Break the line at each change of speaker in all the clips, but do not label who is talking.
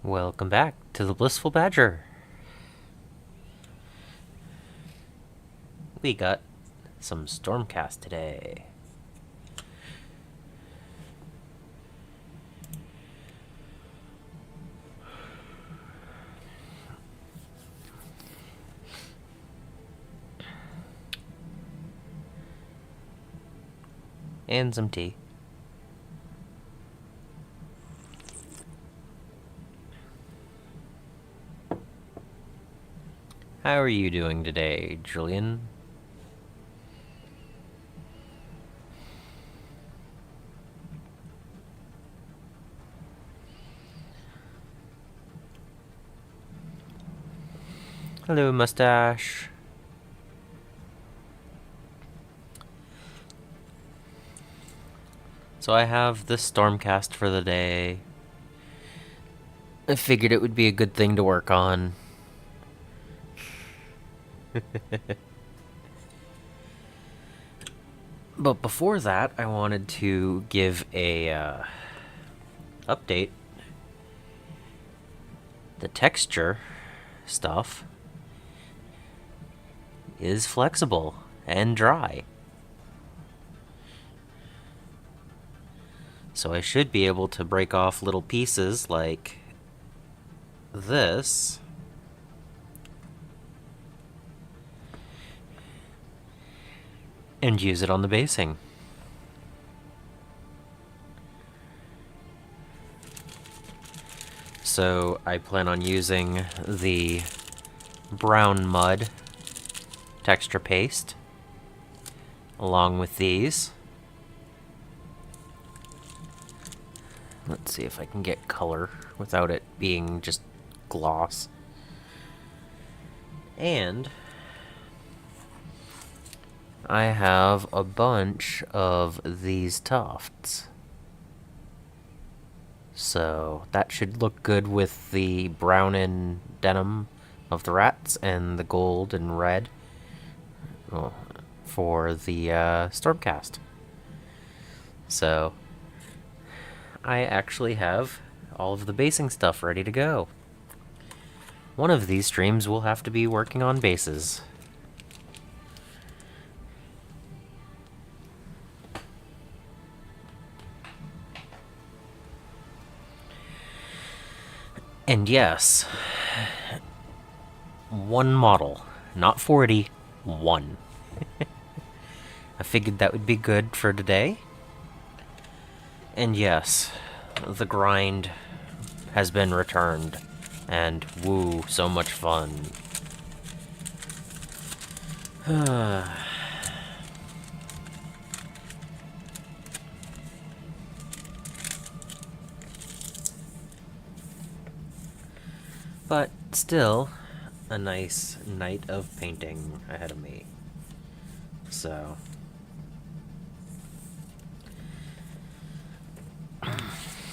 Welcome back to the Blissful Badger. We got some Stormcast today. And some tea. How are you doing today, Julian? Hello, Mustache. So I have this Stormcast for the day. I figured it would be a good thing to work on. But before that, I wanted to give a update. The texture stuff is flexible and dry. So I should be able to break off little pieces like this and use it on the basing. So I plan on using the brown mud texture paste along with these. Let's see if I can get color without it being just gloss. And I have a bunch of these tufts. So that should look good with the brown and denim of the rats and the gold and red for the Stormcast. So I actually have all of the basing stuff ready to go. One of these streams will have to be working on bases. And yes, one model, not 40, one. I figured that would be good for today. And yes, the grind has been returned. And woo, so much fun. But still, a nice night of painting ahead of me. So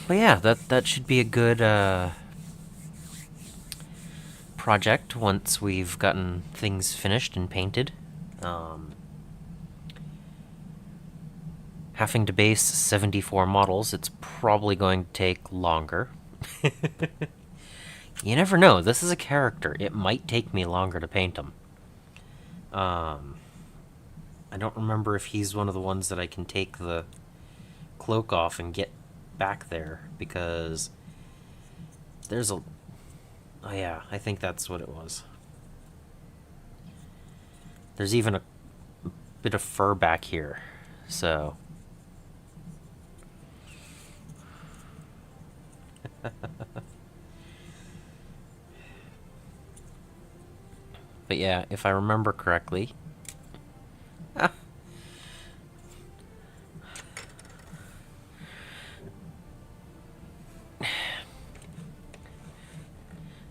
but yeah, that should be a good project once we've gotten things finished and painted. Having to base 74 models, it's probably going to take longer. You never know. This is a character. It might take me longer to paint him. I don't remember if he's one of the ones that I can take the cloak off and get back there, because there's a... Oh yeah, I think that's what it was. There's even a bit of fur back here, so... But yeah, if I remember correctly...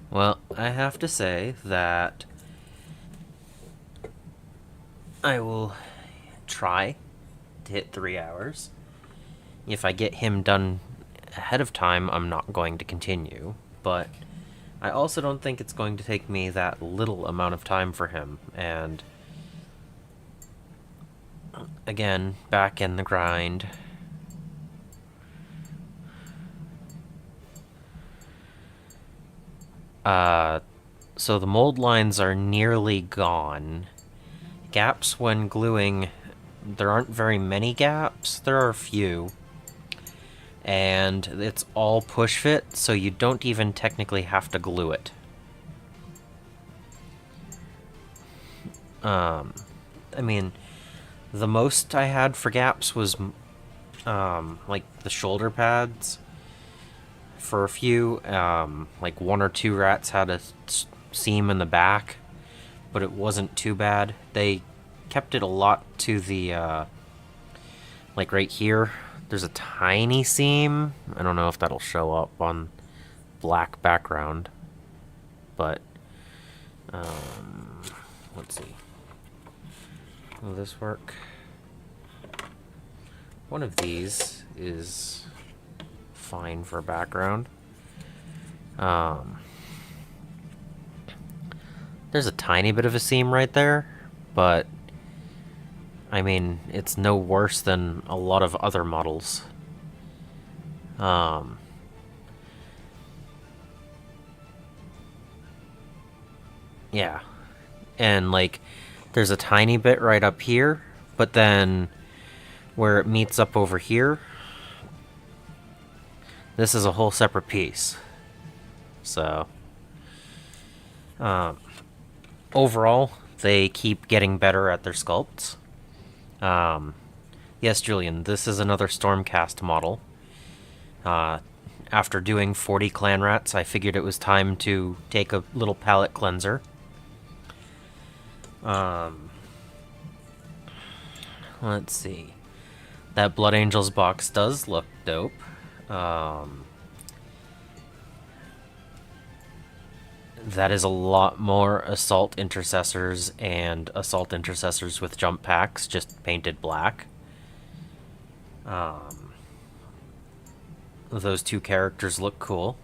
Well, I have to say that I will try to hit 3 hours. If I get him done ahead of time, I'm not going to continue, but I also don't think it's going to take me that little amount of time for him, and again, back in the grind. So the mold lines are nearly gone. Gaps when gluing, there aren't very many gaps. There are a few. And it's all push fit, so you don't even technically have to glue it. I mean, the most I had for gaps was like the shoulder pads. For a few, like one or two rats had a seam in the back, but it wasn't too bad. They kept it a lot to the, like right here, there's a tiny seam. I don't know if that'll show up on black background, but, let's see. Will this work? One of these is fine for background. There's a tiny bit of a seam right there, but I mean, it's no worse than a lot of other models. Yeah. And like, there's a tiny bit right up here, but then where it meets up over here, this is a whole separate piece. So, overall, they keep getting better at their sculpts. Yes, Julian, this is another Stormcast model. After doing 40 clan rats, I figured it was time to take a little palette cleanser. Let's see. That Blood Angels box does look dope. That is a lot more Assault Intercessors and Assault Intercessors with jump packs, just painted black. Those two characters look cool.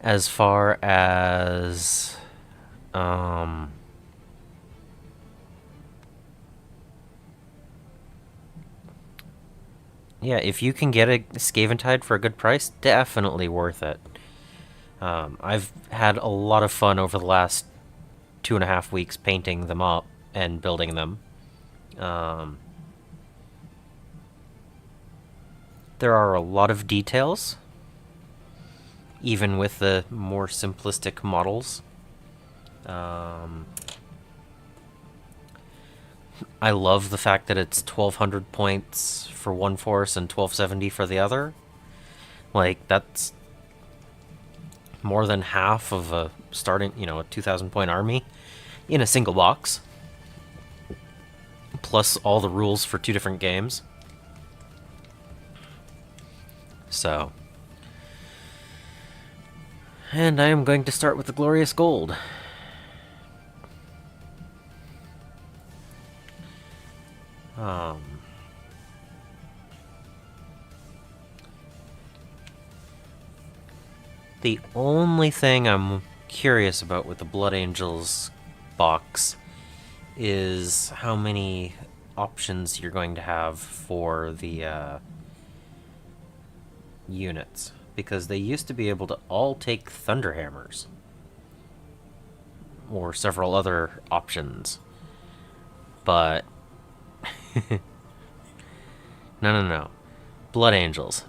As far as yeah, if you can get a Skaventide for a good price, definitely worth it. I've had a lot of fun over the last 2.5 weeks painting them up and building them. There are a lot of details, even with the more simplistic models. I love the fact that it's 1,200 points for one force and 1,270 for the other. Like, that's more than half of a starting, a 2,000 point army in a single box. Plus all the rules for 2 different games. So. And I am going to start with the Glorious Gold. The only thing I'm curious about with the Blood Angels box is how many options you're going to have for the units, because they used to be able to all take Thunderhammers or several other options, but no. Blood Angels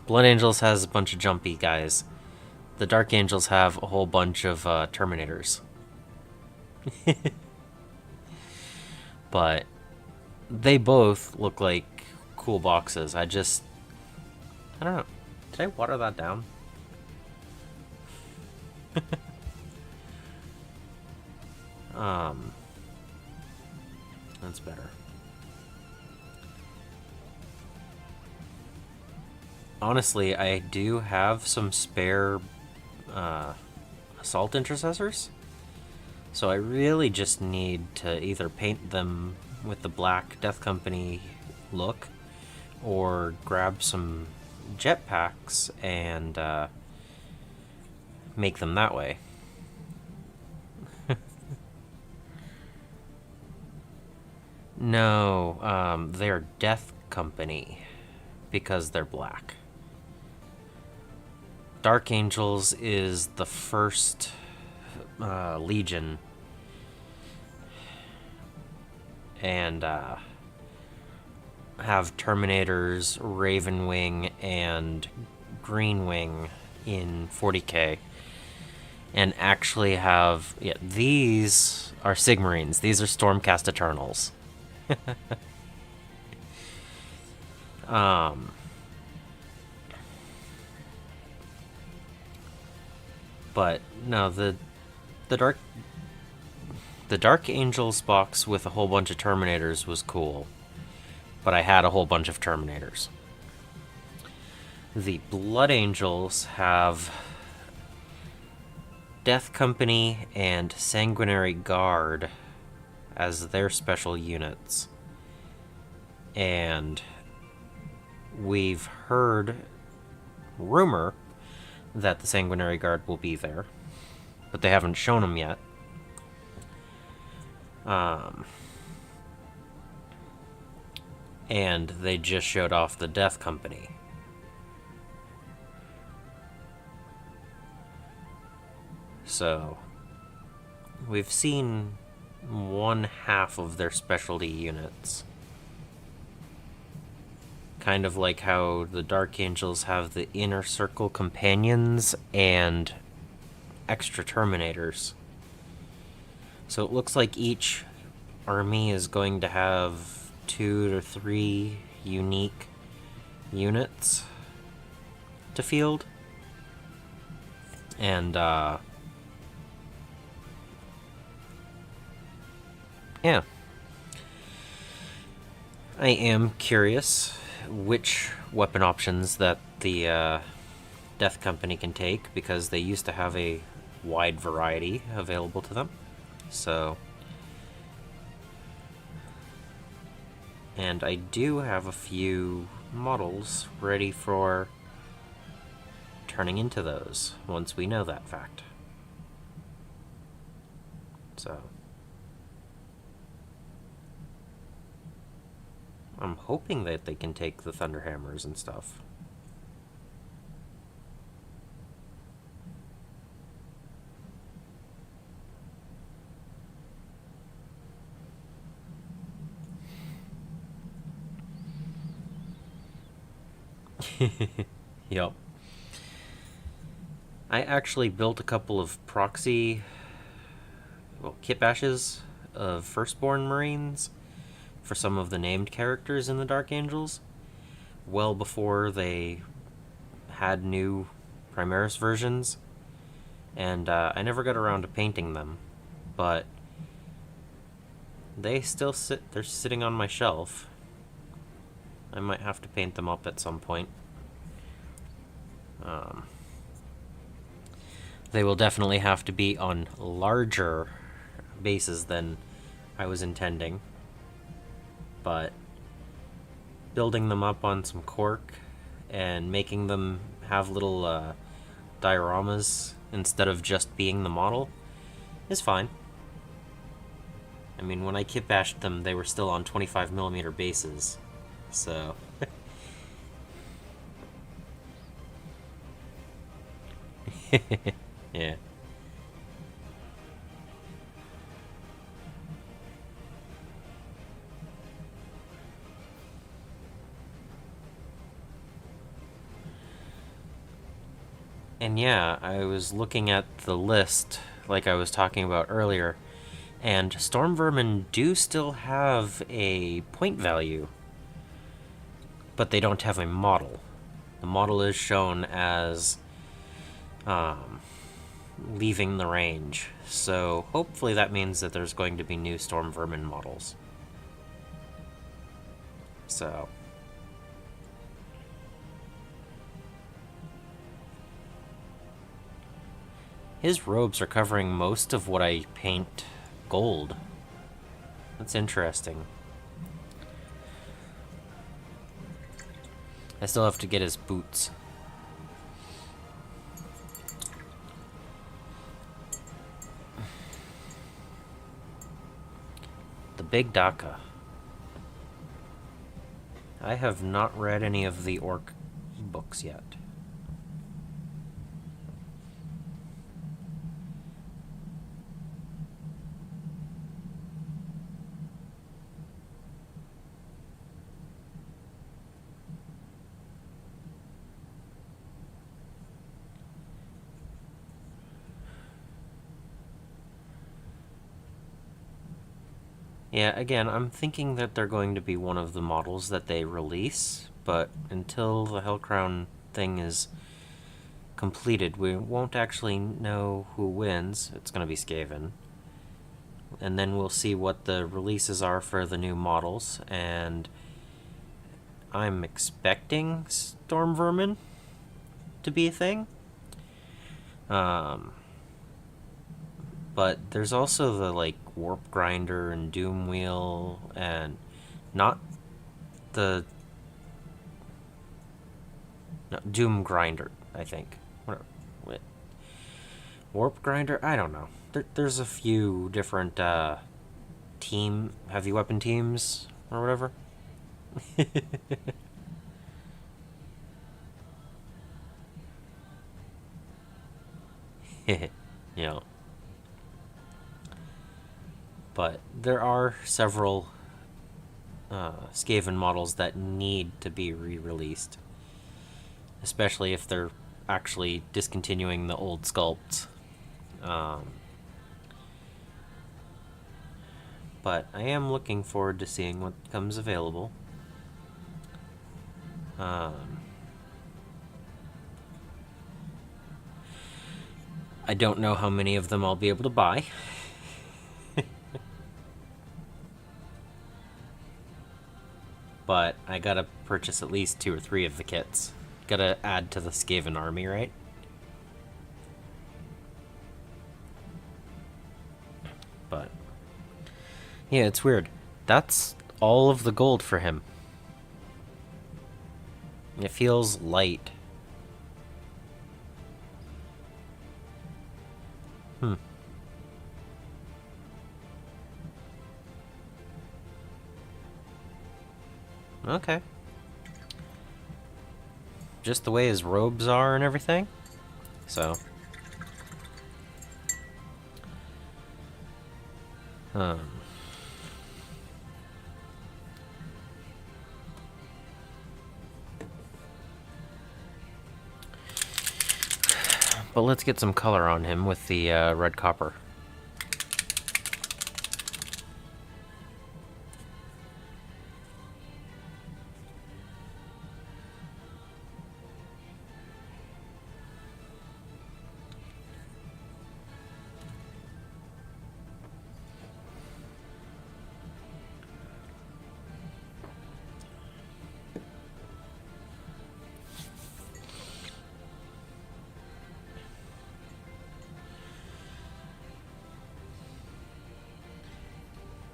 has a bunch of jumpy guys. The Dark Angels have a whole bunch of Terminators. But they both look like cool boxes. I don't know. Did I water that down? That's better. Honestly, I do have some spare Assault Intercessors, so I really just need to either paint them with the black Death Company look or grab some jetpacks and make them that way. No, they're Death Company because they're black. Dark Angels is the first Legion, and have Terminators, Ravenwing, and Greenwing in 40k. And actually have... Yeah, these are Sigmarines. These are Stormcast Eternals. But no, the dark Angels box with a whole bunch of Terminators was cool, but I had a whole bunch of Terminators. The Blood Angels have Death Company and Sanguinary Guard as their special units, and we've heard rumor that the Sanguinary Guard will be there, but they haven't shown them yet. And they just showed off the Death Company. So, we've seen one half of their specialty units. Kind of like how the Dark Angels have the Inner Circle Companions and extra Terminators. So it looks like each army is going to have 2 to 3 unique units to field. And, yeah. I am curious which weapon options that the Death Company can take, because they used to have a wide variety available to them. So, and I do have a few models ready for turning into those once we know that fact. So, I'm hoping that they can take the Thunderhammers and stuff. Yep. I actually built a couple of proxy, kit bashes of Firstborn Marines for some of the named characters in the Dark Angels, well before they had new Primaris versions, and I never got around to painting them, but they still they're sitting on my shelf. I might have to paint them up at some point. They will definitely have to be on larger bases than I was intending, but building them up on some cork and making them have little dioramas instead of just being the model is fine. I mean, when I kit bashed them, they were still on 25mm bases, so... Yeah. And yeah, I was looking at the list, like I was talking about earlier, and Storm Vermin do still have a point value, but they don't have a model. The model is shown as leaving the range, so hopefully that means that there's going to be new Storm Vermin models. So... his robes are covering most of what I paint gold. That's interesting. I still have to get his boots. The Big Daka. I have not read any of the orc books yet. Yeah, again, I'm thinking that they're going to be one of the models that they release, but until the Hellcrown thing is completed, we won't actually know who wins. It's going to be Skaven. And then we'll see what the releases are for the new models, and I'm expecting Storm Vermin to be a thing. But there's also the like Warp Grinder and Doom Wheel, and not the no, Doom Grinder, I think. What? Warp Grinder? I don't know. There's a few different heavy weapon teams or whatever. Yeah. But there are several Skaven models that need to be re-released, especially if they're actually discontinuing the old sculpts. But I am looking forward to seeing what comes available. I don't know how many of them I'll be able to buy. But I gotta purchase at least 2 or 3 of the kits. Gotta add to the Skaven army, right? But yeah, it's weird. That's all of the gold for him. It feels light. Okay. Just the way his robes are and everything. So. But let's get some color on him with the red copper.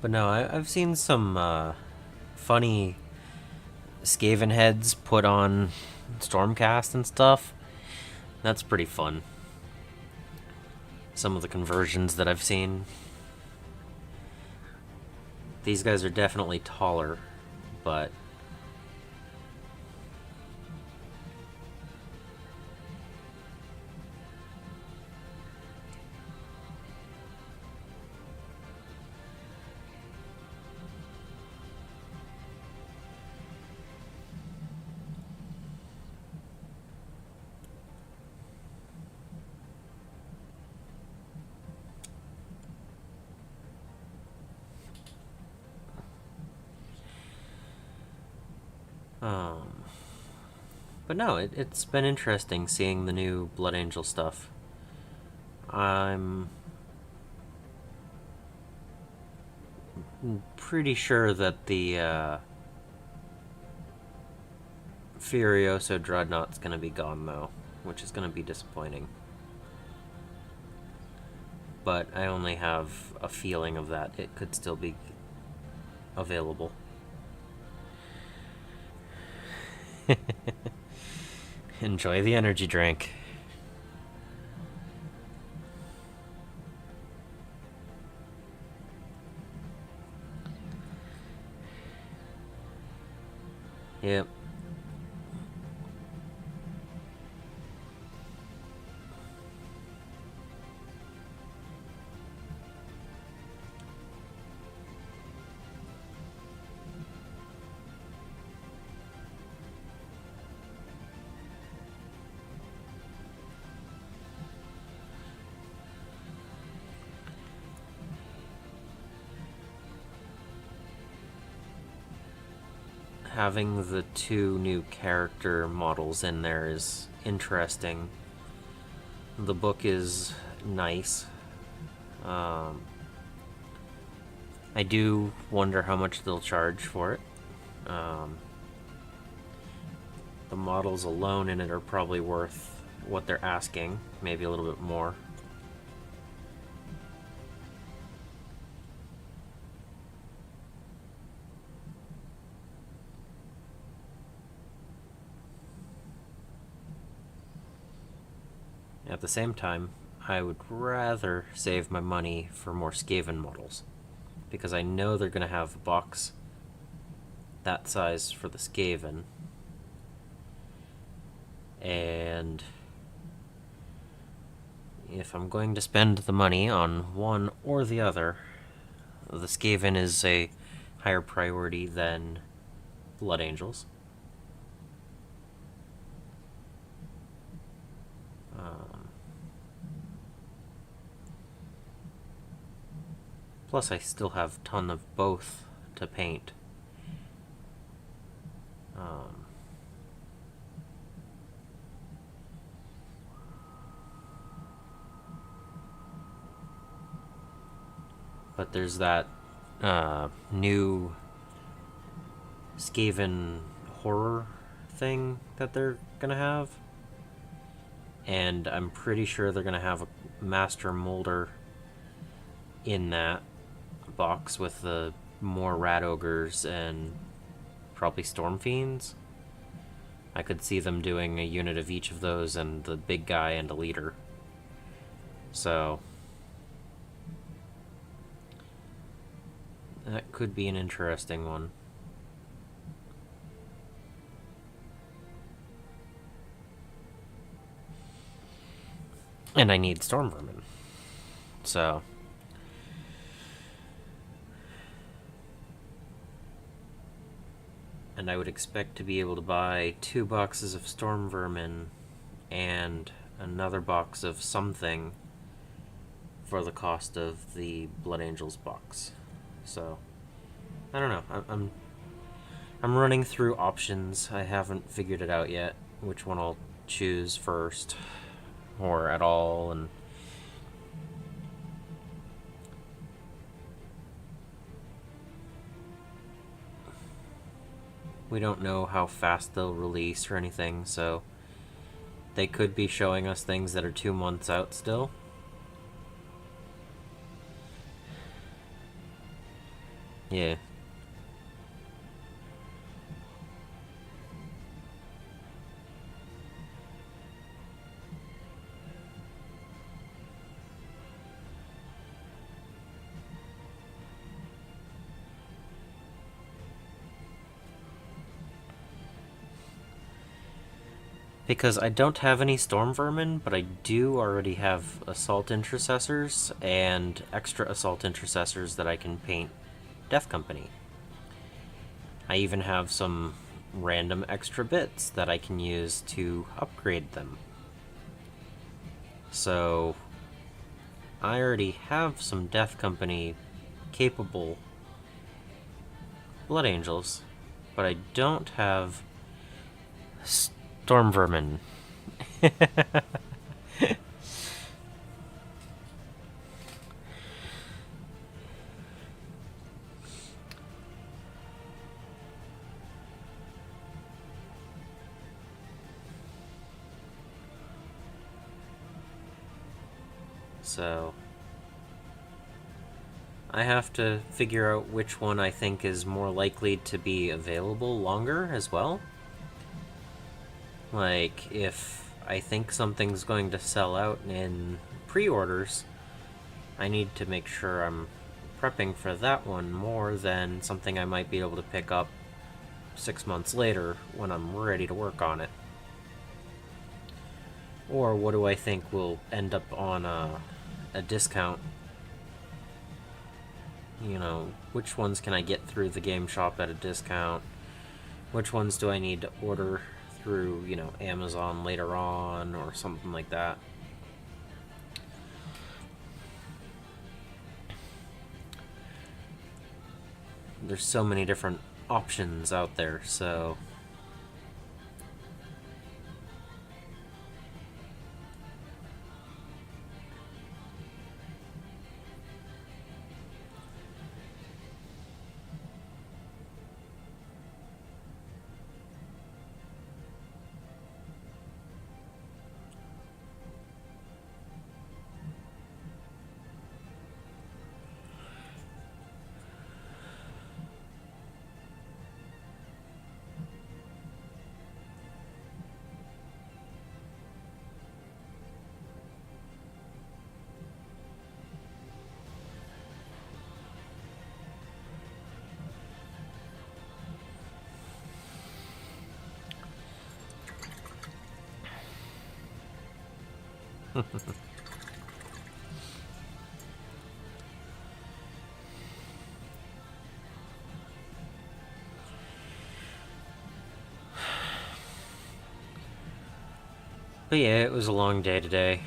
But no, I've seen some funny Skaven heads put on Stormcast and stuff. That's pretty fun. Some of the conversions that I've seen. These guys are definitely taller, but but no, it's been interesting seeing the new Blood Angel stuff. I'm pretty sure that the Furioso Dreadnought's gonna be gone though, which is gonna be disappointing. But I only have a feeling of that. It could still be available. Enjoy the energy drink. Yep. Having the two new character models in there is interesting. The book is nice. I do wonder how much they'll charge for it. The models alone in it are probably worth what they're asking, maybe a little bit more. At the same time, I would rather save my money for more Skaven models, because I know they're going to have a box that size for the Skaven, and if I'm going to spend the money on one or the other, the Skaven is a higher priority than Blood Angels. Plus, I still have a ton of both to paint. But there's that new Skaven horror thing that they're gonna have, and I'm pretty sure they're gonna have a master molder in that box with the more rat ogres and probably storm fiends. I could see them doing a unit of each of those and the big guy and a leader. So that could be an interesting one. And I need storm vermin. So and I would expect to be able to buy 2 boxes of storm vermin and another box of something for the cost of the Blood Angels box. So I don't know. I'm running through options. I haven't figured it out yet, which one I'll choose first or at all, and we don't know how fast they'll release or anything, so they could be showing us things that are 2 months out still. Yeah. Because I don't have any storm vermin, but I do already have assault intercessors and extra assault intercessors that I can paint Death Company. I even have some random extra bits that I can use to upgrade them. So I already have some Death Company capable Blood Angels, but I don't have storm vermin. So I have to figure out which one I think is more likely to be available longer as well. Like, if I think something's going to sell out in pre-orders, I need to make sure I'm prepping for that one more than something I might be able to pick up 6 months later when I'm ready to work on it? Or what do I think will end up on a discount? You know, which ones can I get through the game shop at a discount? Which ones do I need to order through, you know, Amazon later on or something like that? There's so many different options out there, so but yeah, it was a long day today.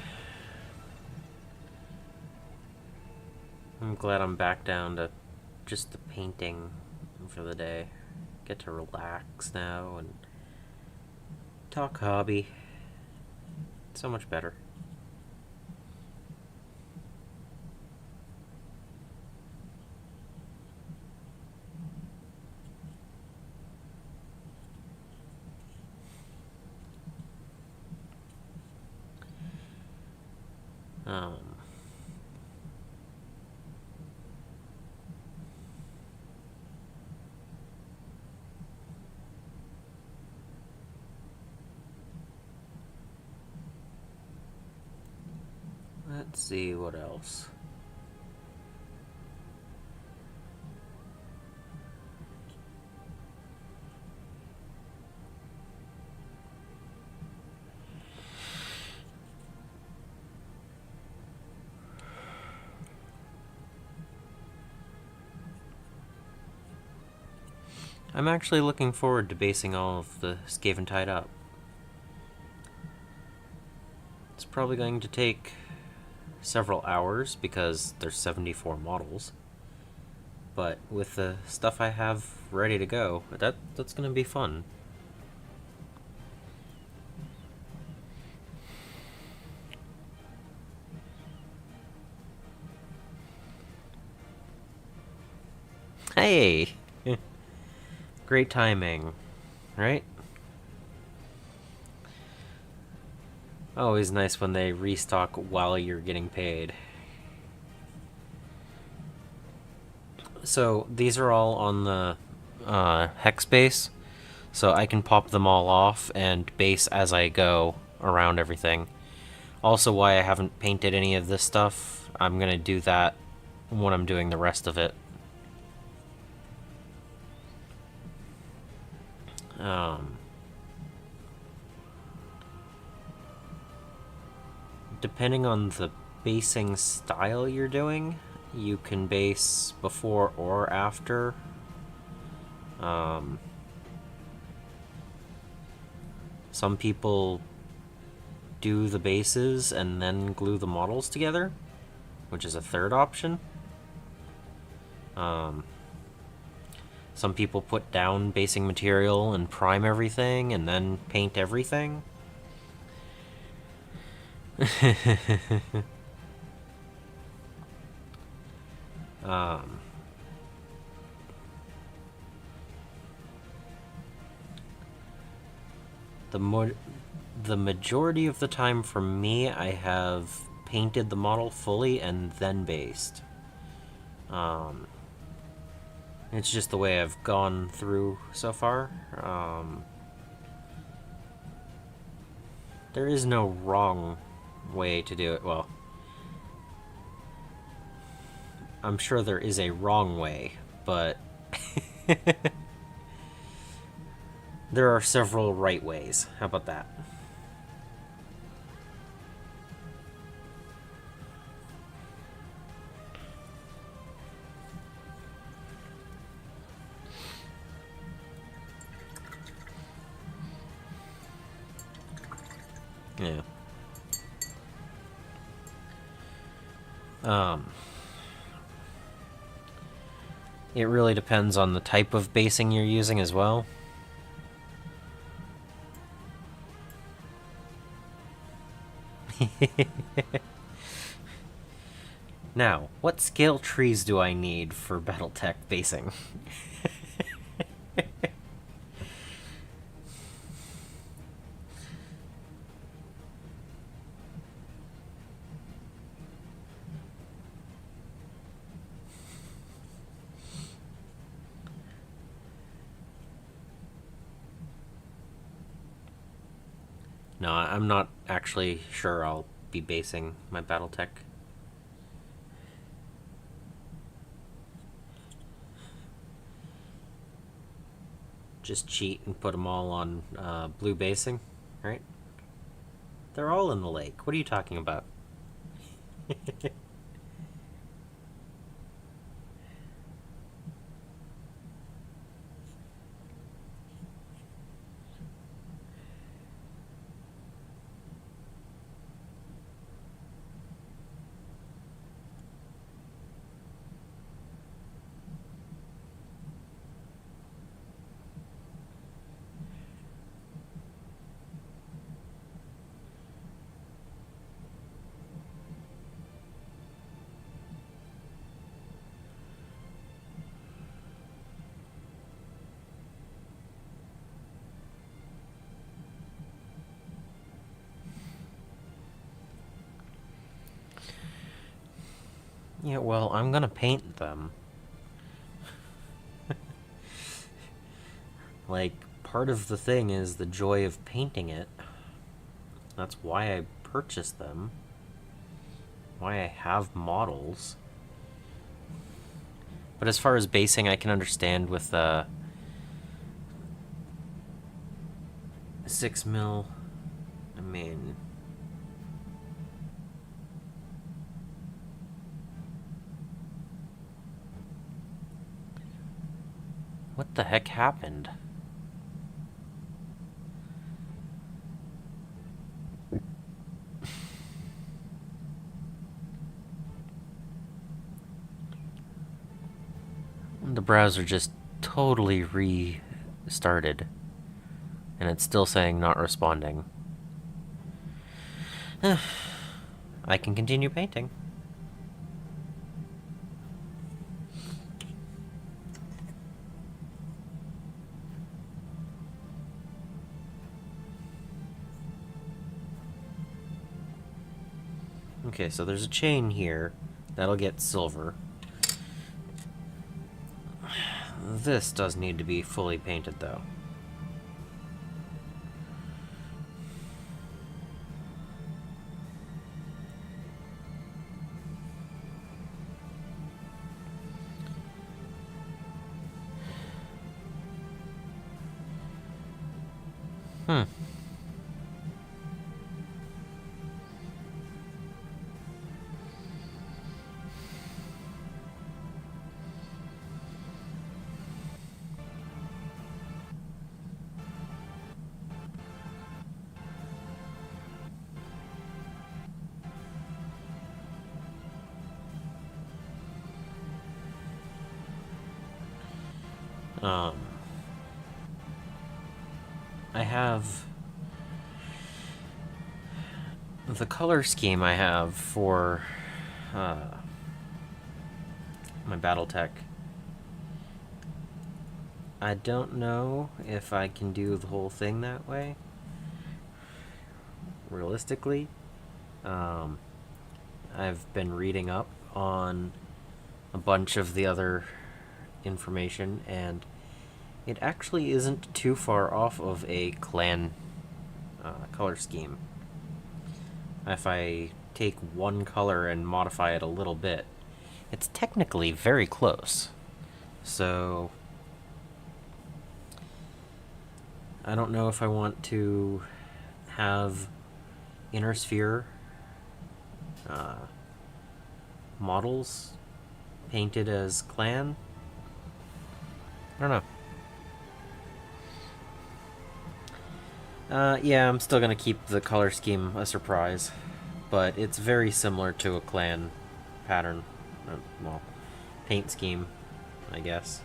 I'm glad I'm back down to just the painting for the day. Get to relax now and talk hobby. So much better. Um, let's see what else. I'm actually looking forward to basing all of the Skaventide up. It's probably going to take several hours because there's 74 models. But with the stuff I have ready to go, that's going to be fun. Hey! Great timing, right? Always nice when they restock while you're getting paid. So these are all on the hex base, so I can pop them all off and base as I go around everything. Also, why I haven't painted any of this stuff, I'm gonna do that when I'm doing the rest of it. Depending on the basing style you're doing, you can base before or after. Some people do the bases and then glue the models together, which is a third option. Some people put down basing material and prime everything and then paint everything. The majority of the time for me, I have painted the model fully and then based. It's just the way I've gone through so far. There is no wrong way to do it. Well, I'm sure there is a wrong way, but There are several right ways. How about that? Yeah. It really depends on the type of basing you're using as well. Now, what scale trees do I need for Battletech basing? No, I'm not actually sure I'll be basing my Battletech. Just cheat and put them all on blue basing, right? They're all in the lake. What are you talking about? Yeah, well, I'm gonna paint them. Like, part of the thing is the joy of painting it. That's why I purchased them. Why I have models. But as far as basing, I can understand with 6 mil. I mean, what the heck happened? The browser just totally restarted. And it's still saying not responding. I can continue painting. Okay, so there's a chain here. That'll get silver. This does need to be fully painted, though. I have the color scheme I have for my Battletech. I don't know if I can do the whole thing that way. Realistically, I've been reading up on a bunch of the other information, and it actually isn't too far off of a clan color scheme. If I take one color and modify it a little bit, it's technically very close. So I don't know if I want to have Inner Sphere models painted as clan. I don't know. Yeah, I'm still gonna keep the color scheme a surprise, but it's very similar to a clan pattern. Well, paint scheme, I guess.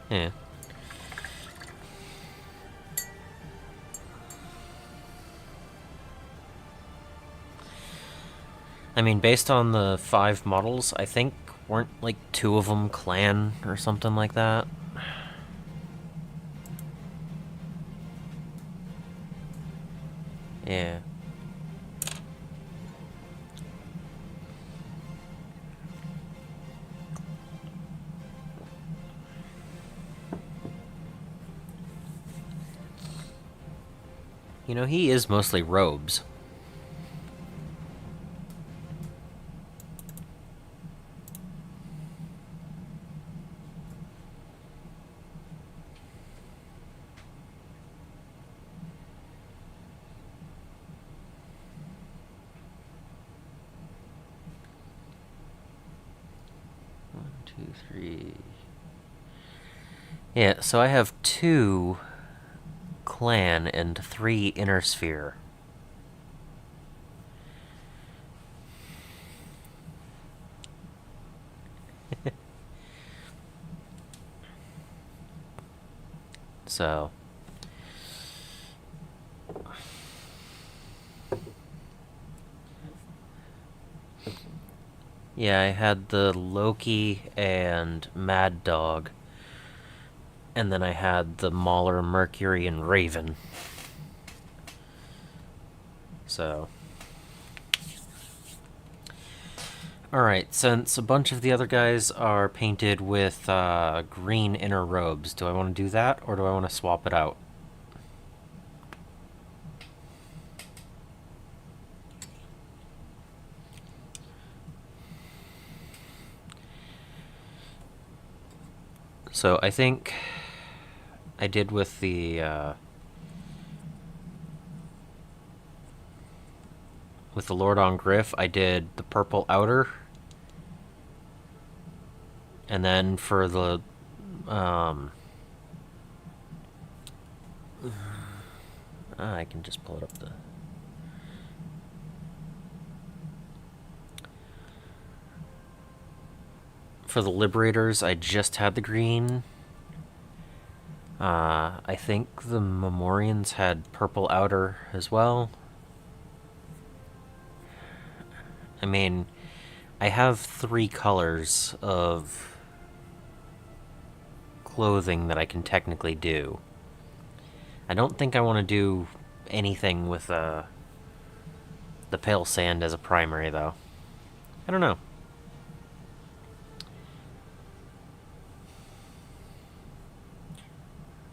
Yeah. I mean, based on the 5 models, I think weren't like 2 of them clan or something like that. Yeah. You know, he is mostly robes. One, two, three. Yeah, so I have 2 clan and 3 inner sphere. So, yeah, I had the Loki and Mad Dog, and then I had the Mauler, Mercury, and Raven. So, alright, since a bunch of the other guys are painted with green inner robes, do I want to do that, or do I want to swap it out? So I think I did with the Lord on Griff, I did the purple outer, and then for the I can just pull it up the. For the Liberators, I just had the green. I think the Memorians had purple outer as well. I mean, I have 3 colors of clothing that I can technically do. I don't think I want to do anything with the pale sand as a primary, though. I don't know.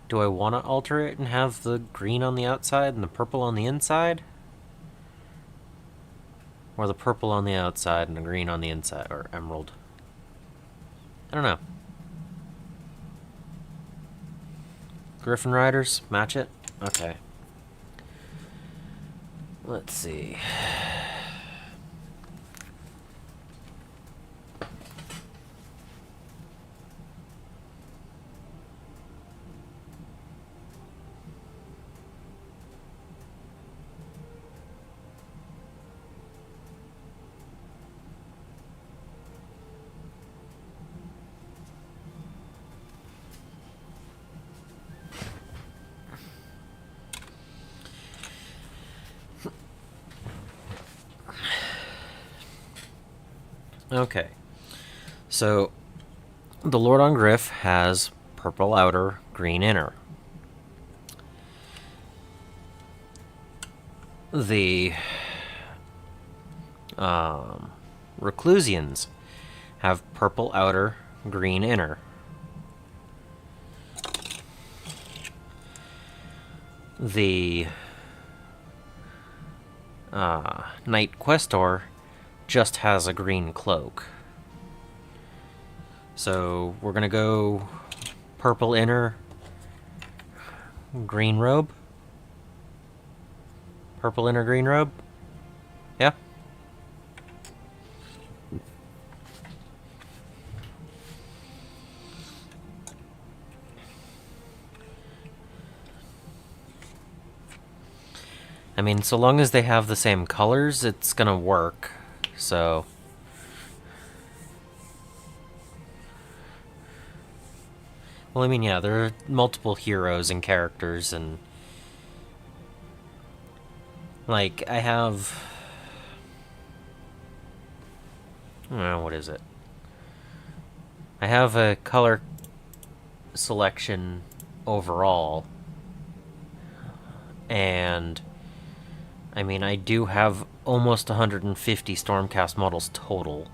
Do I want to alter it and have the green on the outside and the purple on the inside? Or the purple on the outside and the green on the inside, or emerald? I don't know. Griffin Riders, match it? Okay. Let's see. Okay. So, the Lord on Griff has purple outer, green inner. The Reclusians have purple outer, green inner. The Knight Questor just has a green cloak. So we're gonna go purple inner, green robe. Purple inner, green robe. Yeah. I mean, so long as they have the same colors, it's gonna work. So... Well, I mean, yeah, there are multiple heroes and characters, and... Like, I have... what is it? I have a color selection overall. And... I mean, I do have almost 150 Stormcast models total.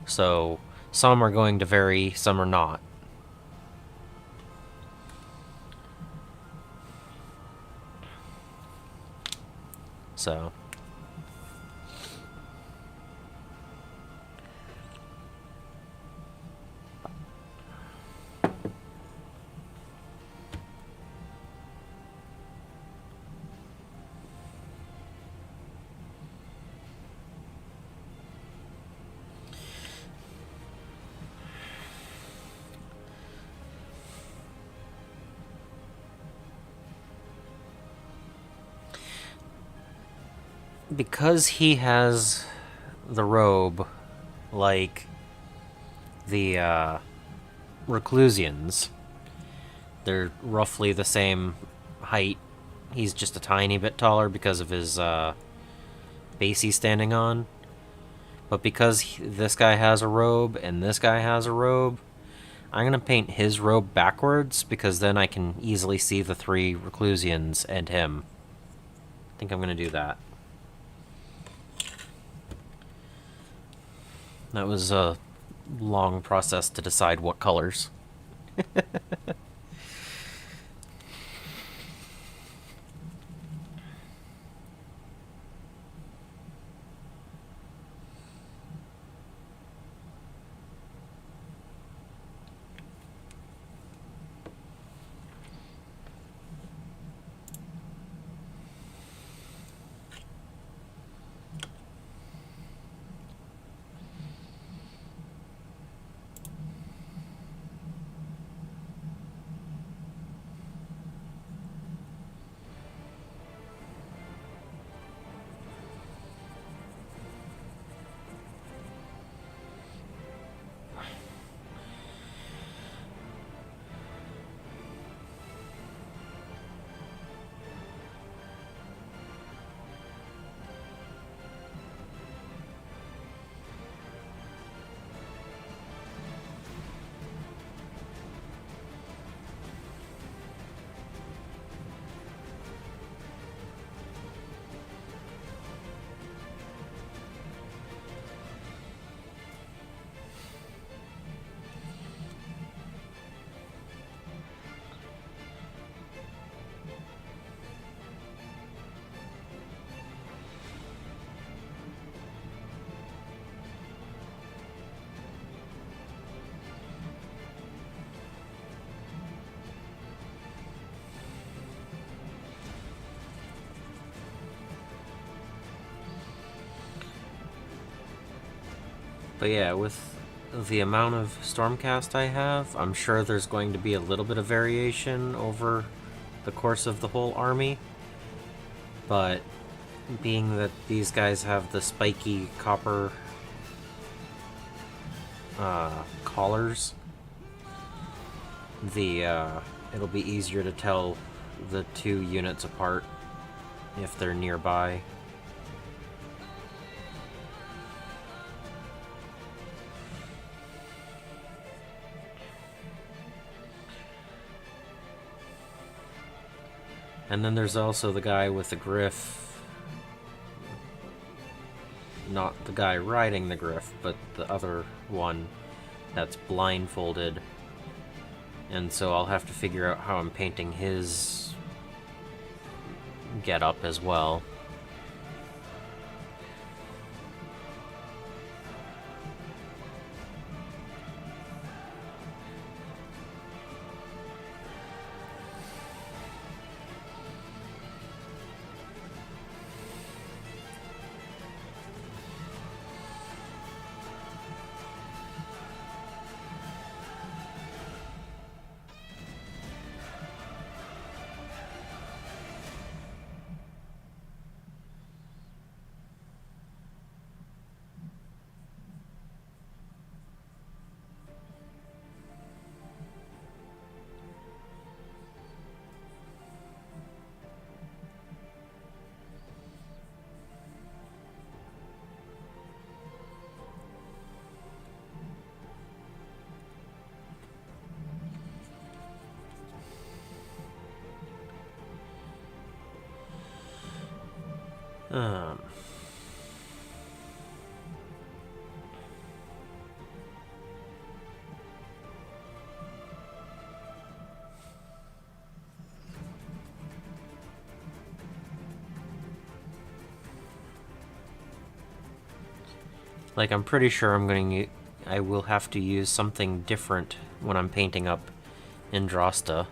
So, some are going to vary, some are not. So... because he has the robe like the Reclusians, they're roughly the same height. He's just a tiny bit taller because of his base he's standing on. But because this guy has a robe and this guy has a robe, I'm going to paint his robe backwards because then I can easily see the three Reclusians and him. I think I'm going to do that. That was a long process to decide what colors. But yeah, with the amount of Stormcast I have, I'm sure there's going to be a little bit of variation over the course of the whole army. But being that these guys have the spiky copper collars, it'll be easier to tell the two units apart if they're nearby. And then there's also the guy with the griff. Not the guy riding the griff, but the other one that's blindfolded. And so I'll have to figure out how I'm painting his getup as well. Um, like, I'm pretty sure I will have to use something different when I'm painting up Andrasta.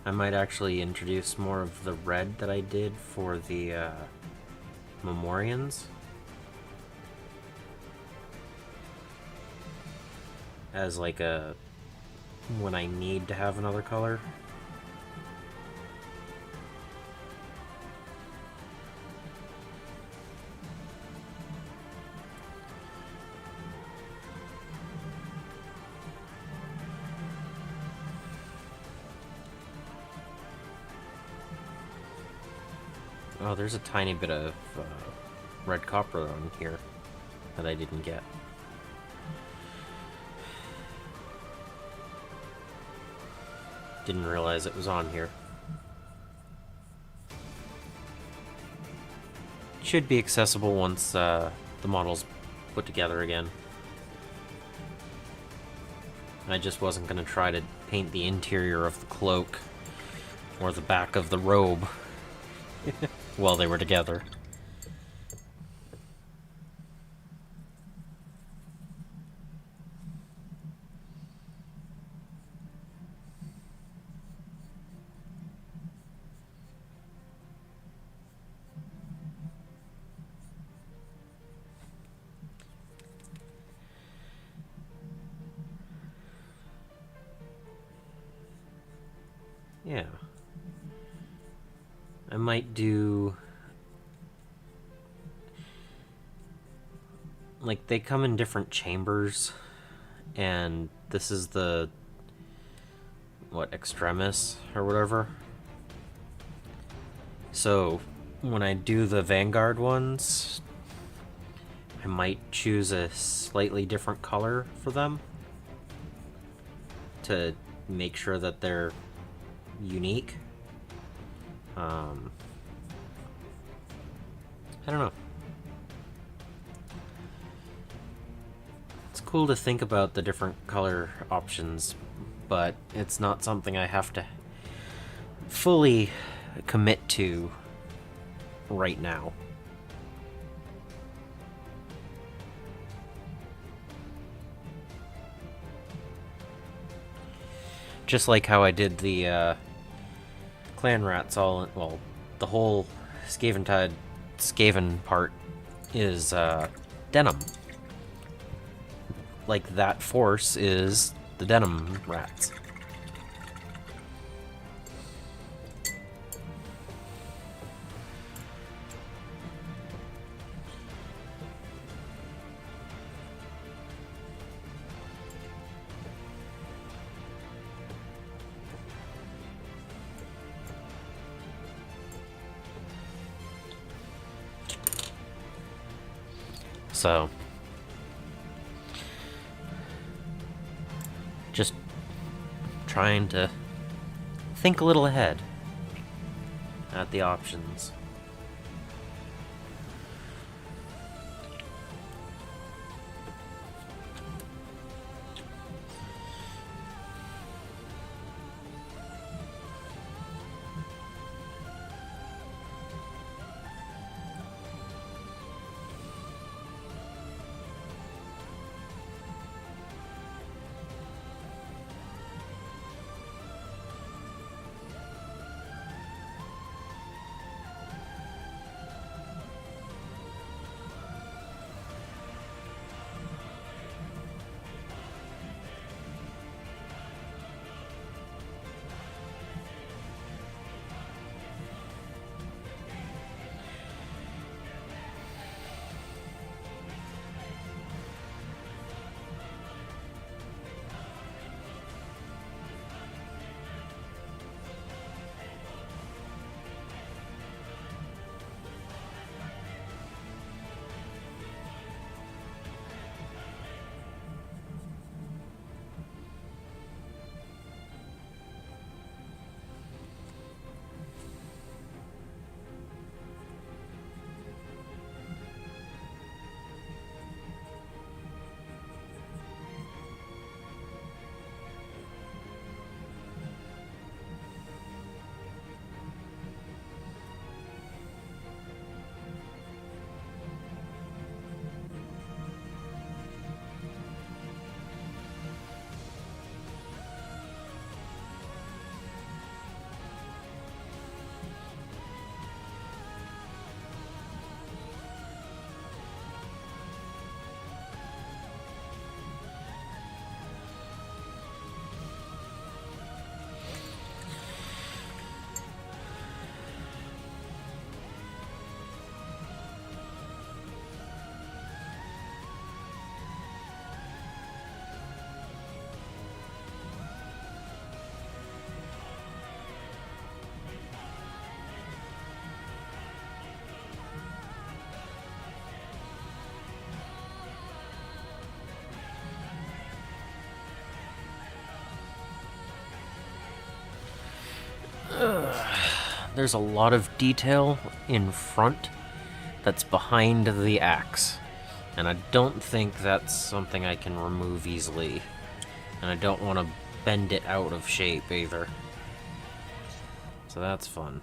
I might actually introduce more of the red that I did for the Memorians as like a when I need to have another color. Oh, there's a tiny bit of red copper on here that I didn't get. Didn't realize it was on here. Should be accessible once the model's put together again. I just wasn't going to try to paint the interior of the cloak or the back of the robe while they were together. Yeah. I might do... like, they come in different chambers, and this is the... what, extremis, or whatever? So, when I do the Vanguard ones, I might choose a slightly different color for them to make sure that they're unique. I don't know. It's cool to think about the different color options, but it's not something I have to fully commit to right now. Just like how I did the clan rats all... well, the whole Skaventide Skaven part is denim. Like, that force is the denim rats. So, just trying to think a little ahead at the options. There's a lot of detail in front that's behind the axe. And I don't think that's something I can remove easily. And I don't want to bend it out of shape either. So that's fun.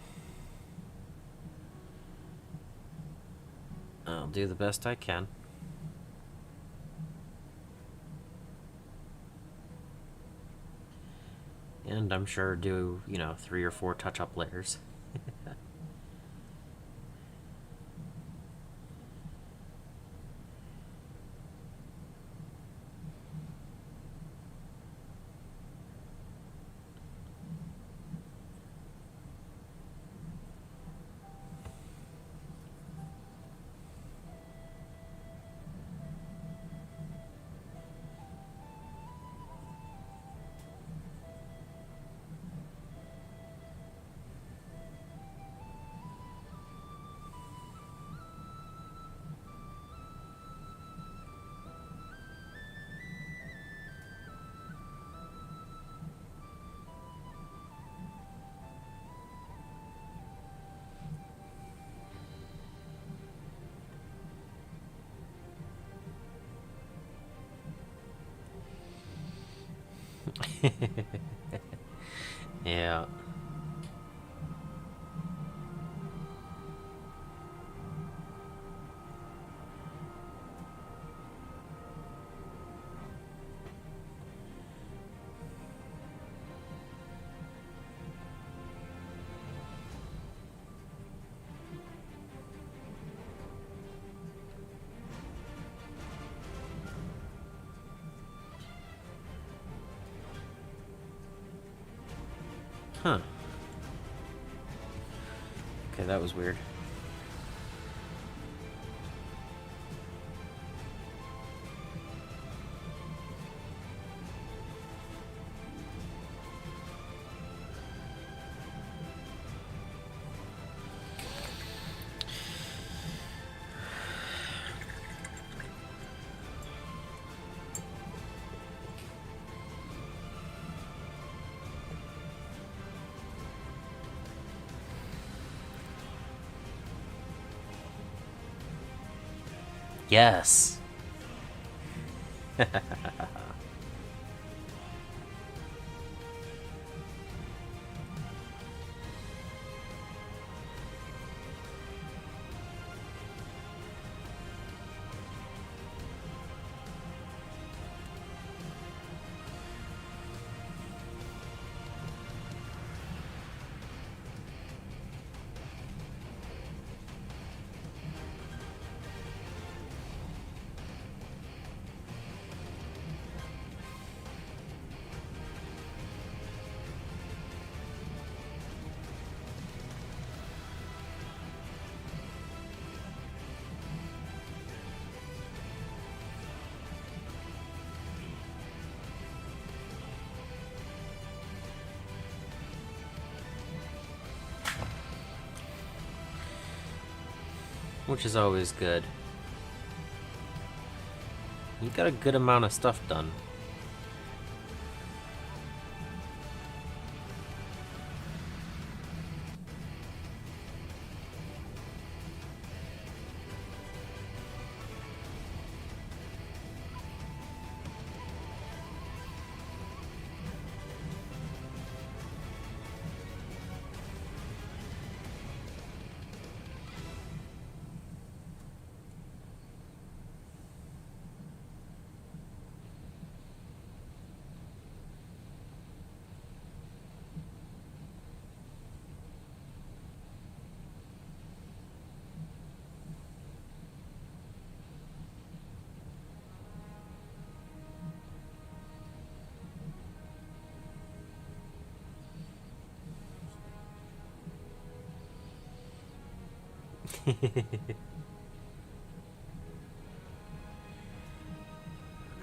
I'll do the best I can. And I'm sure do, 3 or 4 touch-up layers. Yeah. Huh. Okay, that was weird. Yes. Which is always good. You got a good amount of stuff done.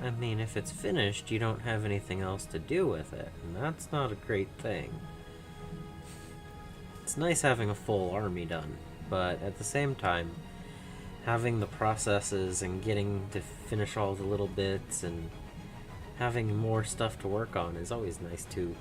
I mean, if it's finished, you don't have anything else to do with it, and that's not a great thing. It's nice having a full army done, but at the same time, having the processes and getting to finish all the little bits and having more stuff to work on is always nice too.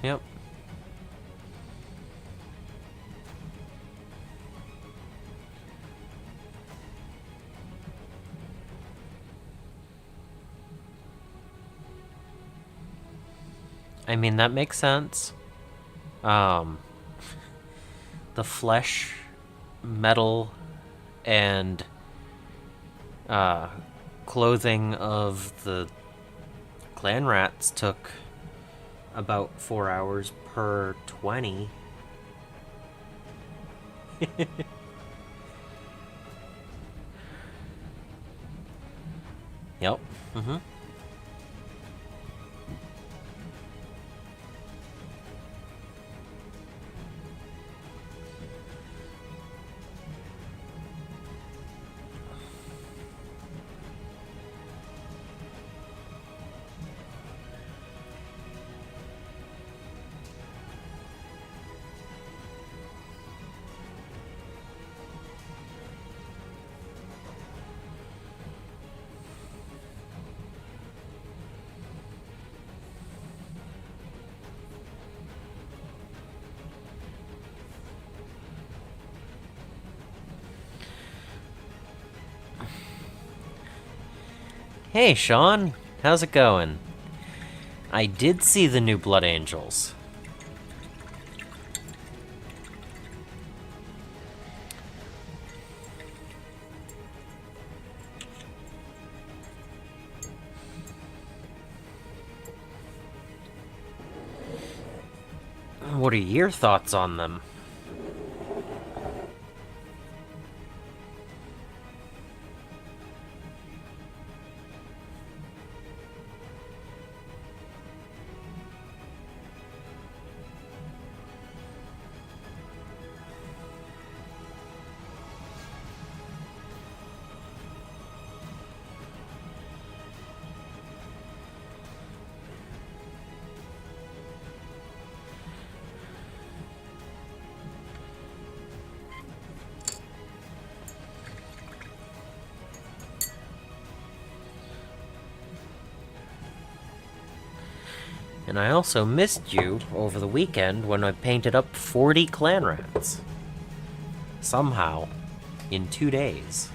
Yep. I mean, that makes sense. The flesh, metal, and clothing of the clan rats took about 4 hours per 20. Yep. Mm-hmm. Hey, Sean. How's it going? I did see the new Blood Angels. What are your thoughts on them? And I also missed you over the weekend when I painted up 40 clan rats. Somehow. In 2 days.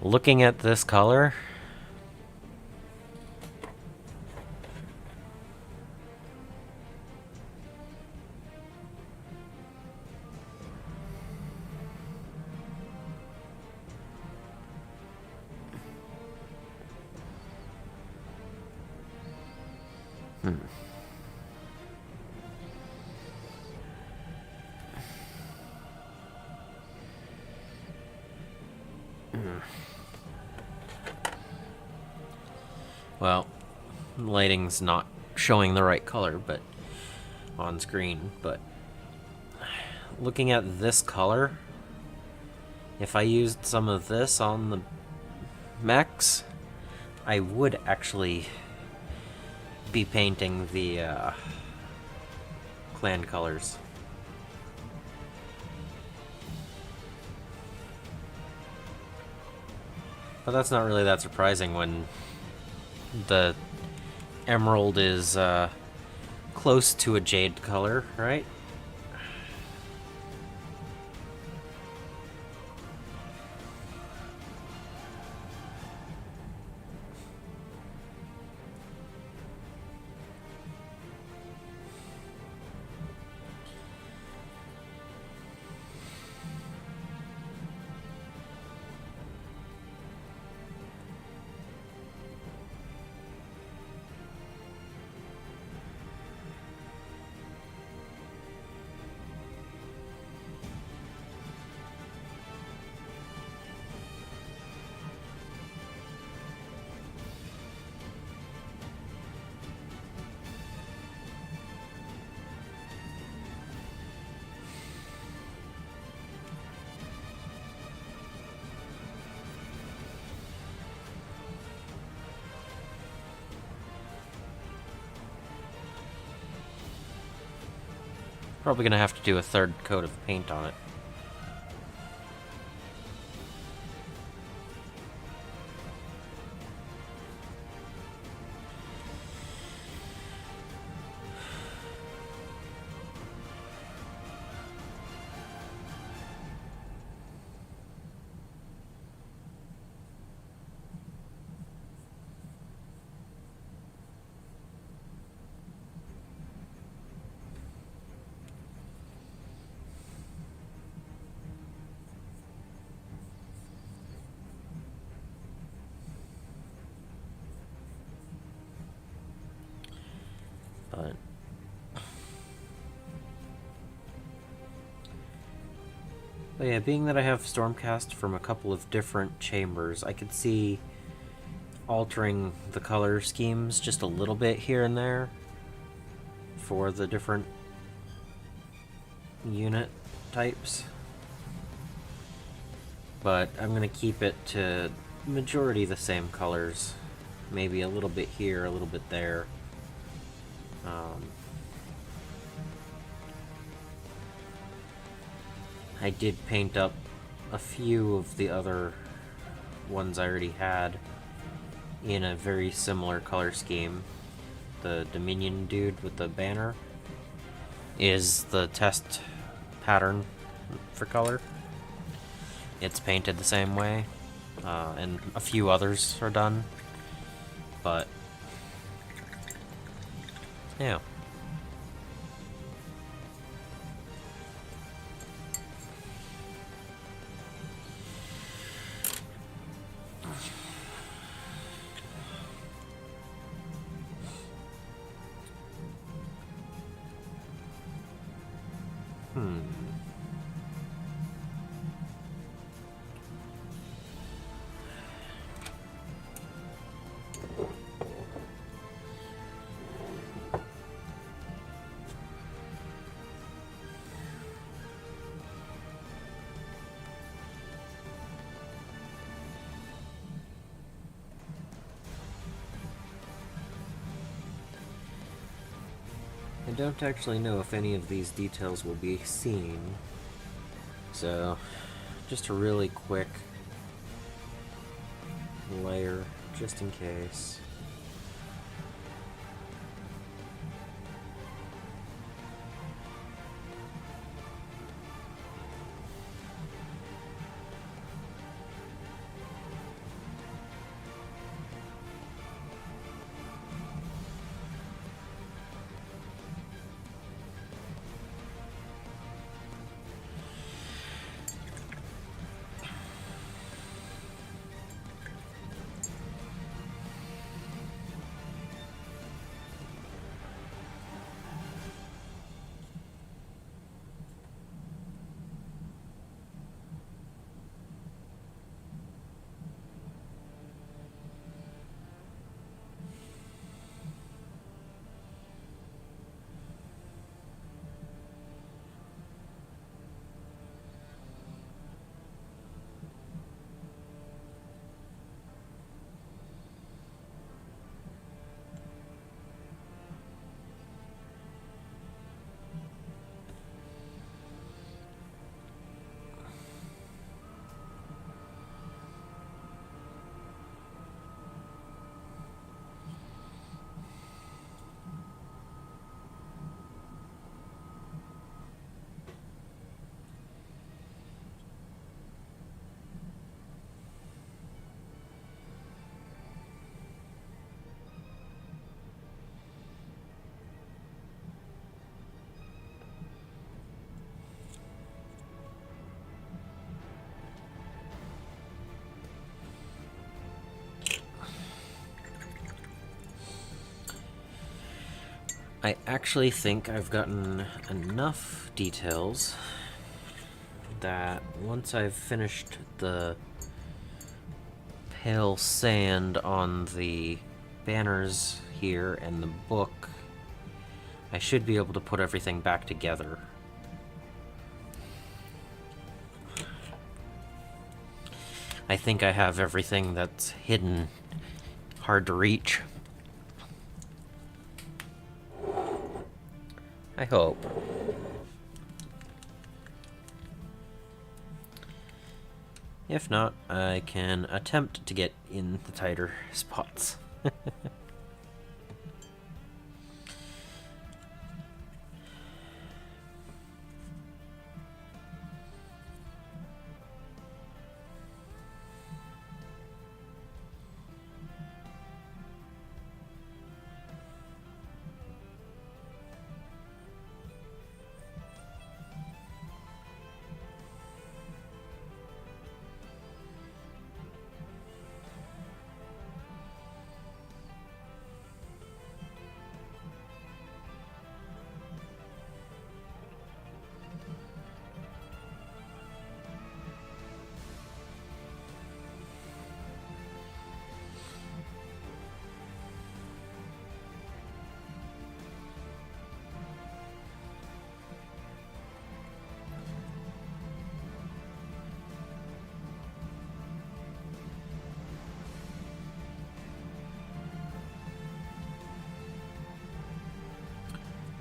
Looking at this color, well, lighting's not showing the right color, but on screen, but looking at this color, if I used some of this on the mechs, I would actually be painting the clan colors. But that's not really that surprising when the emerald is close to a jade color, right? Probably gonna have to do a third coat of paint on it. But yeah, being that I have Stormcast from a couple of different chambers, I could see altering the color schemes just a little bit here and there for the different unit types. But I'm going to keep it to majority the same colors. Maybe a little bit here, a little bit there. I did paint up a few of the other ones I already had in a very similar color scheme. The Dominion dude with the banner is the test pattern for color. It's painted the same way, and a few others are done, but yeah. I don't actually know if any of these details will be seen, so just a really quick layer, just in case. I actually think I've gotten enough details that once I've finished the pale sand on the banners here and the book, I should be able to put everything back together. I think I have everything that's hidden, hard to reach. I hope. If not, I can attempt to get in the tighter spots.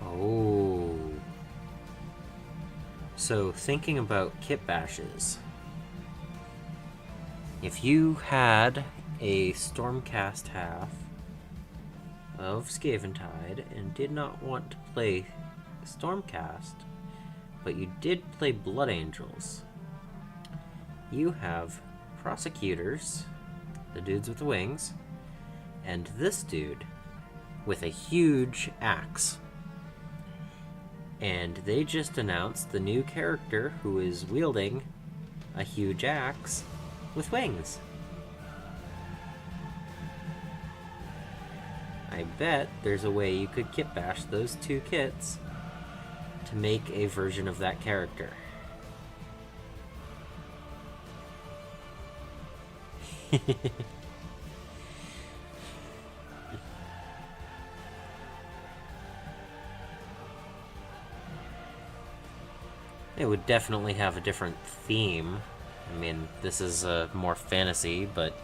Oh. So, thinking about kit bashes. If you had a Stormcast half of Skaventide and did not want to play Stormcast, but you did play Blood Angels, you have Prosecutors, the dudes with the wings, and this dude with a huge axe. And they just announced the new character who is wielding a huge axe with wings. I bet there's a way you could kit bash those two kits to make a version of that character. It would definitely have a different theme. I mean, this is more fantasy, but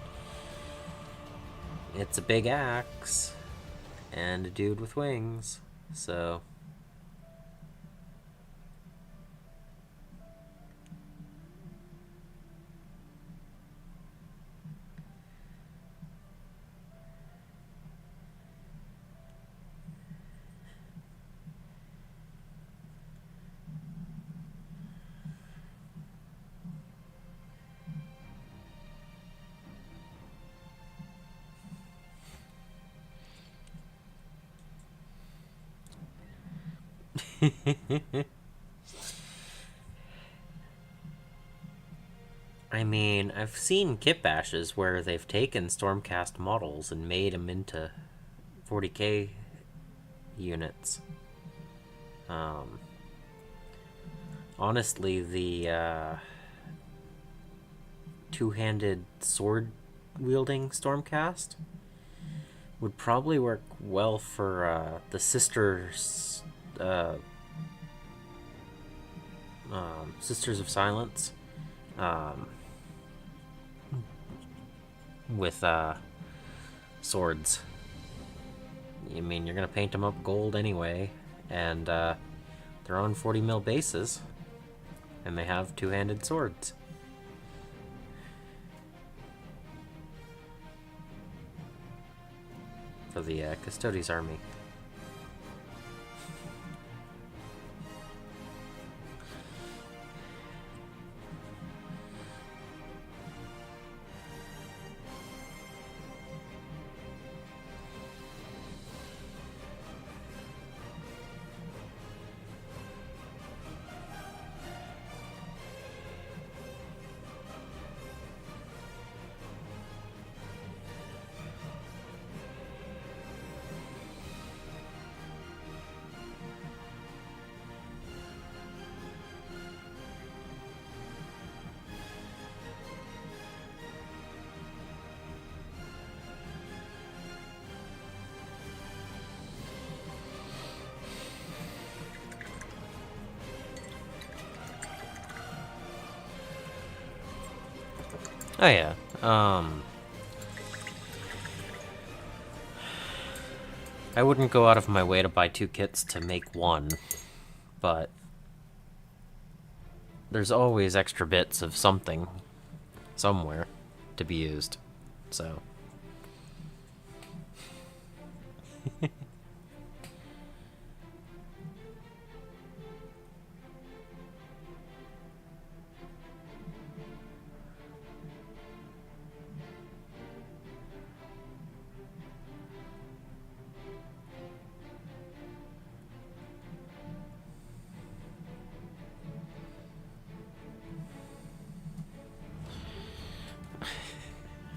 it's a big axe and a dude with wings, so... I mean, I've seen kit bashes where they've taken Stormcast models and made them into 40k units. Honestly, the two-handed sword wielding Stormcast would probably work well for the Sisters Sisters of Silence, with swords. I mean, you're gonna paint them up gold anyway, and they're on 40 mil bases, and they have two-handed swords. For the Custodes army. Oh yeah. I wouldn't go out of my way to buy two kits to make one, but there's always extra bits of something. somewhere to be used. So.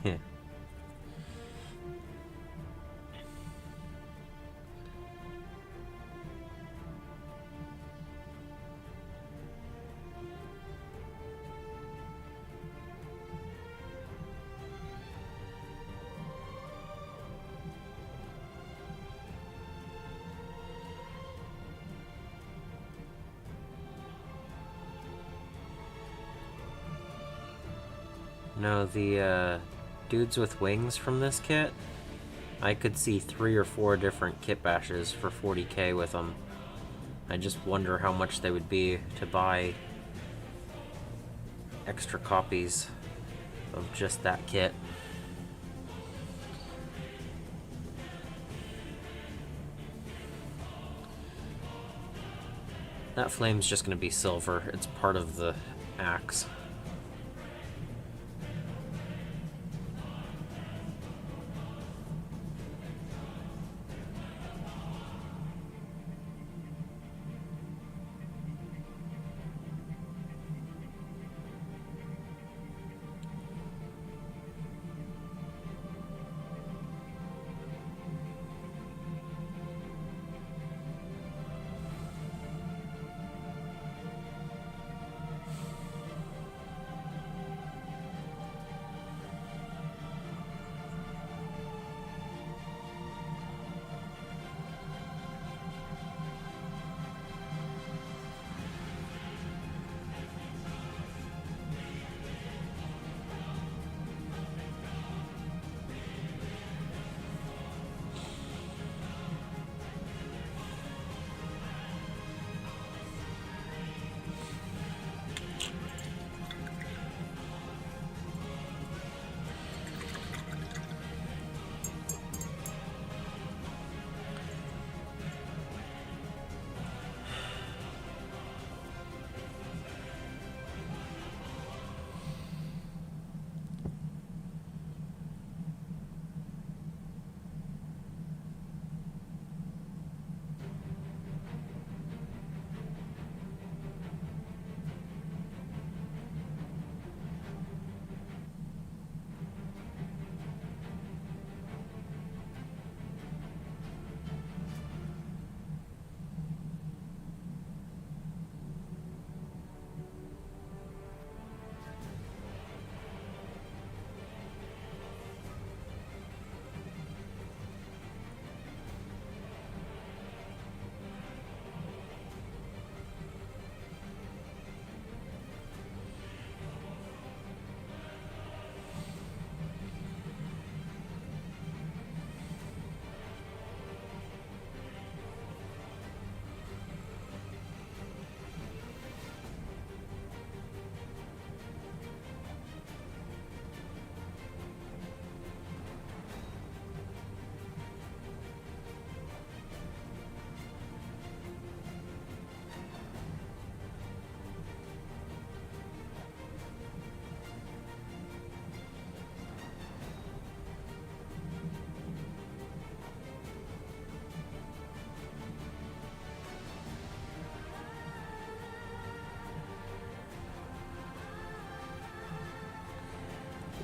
Yeah. No, the dudes with wings from this kit, I could see 3 or 4 different kit bashes for 40k with them. I just wonder how much they would be to buy extra copies of just that kit. That flame's just going to be silver. It's part of the axe.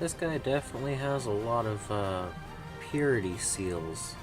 This guy definitely has a lot of purity seals.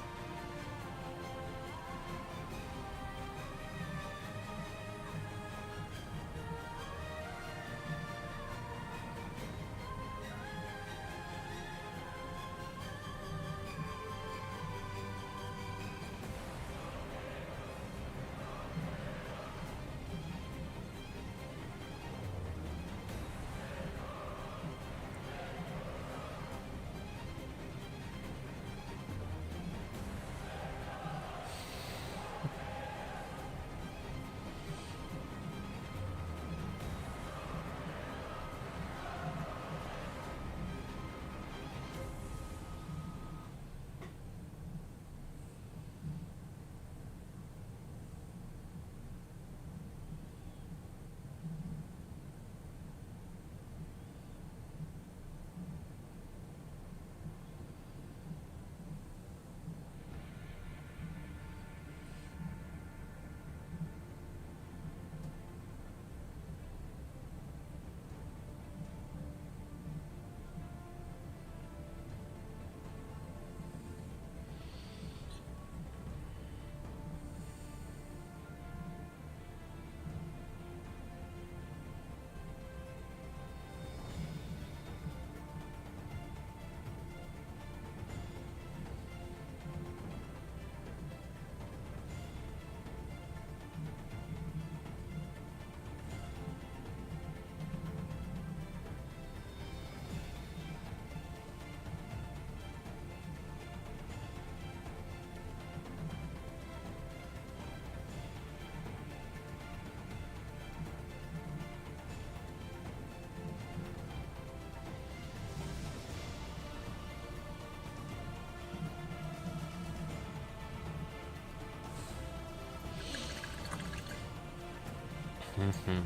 Mm-hmm.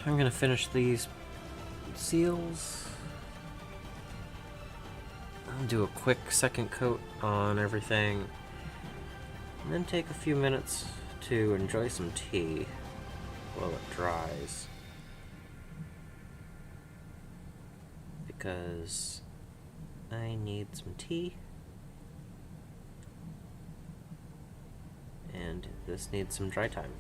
I'm gonna finish these seals. I'll do a quick second coat on everything, and then take a few minutes to enjoy some tea while it dries. Because I need some tea, and this needs some dry time.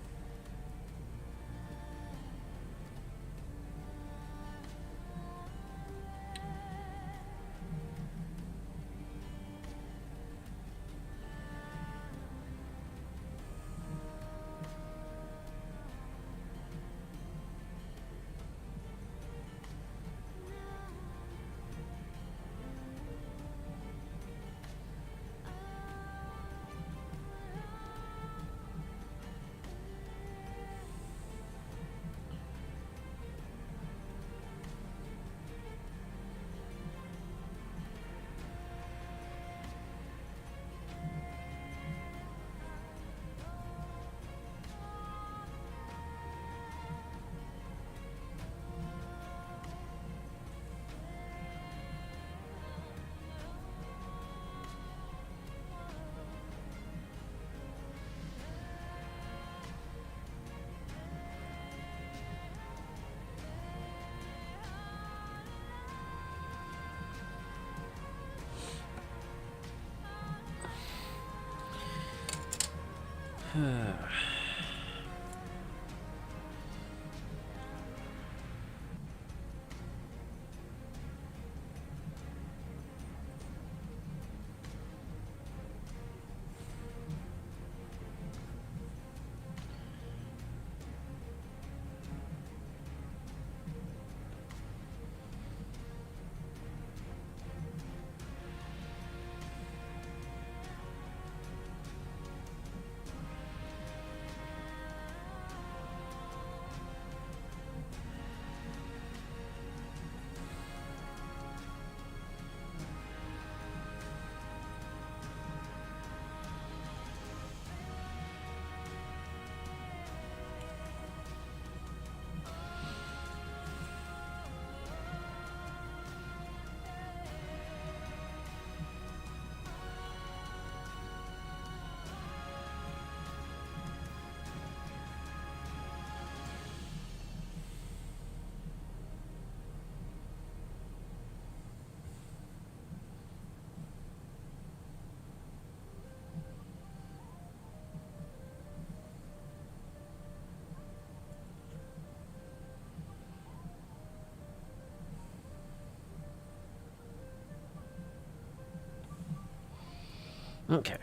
Okay.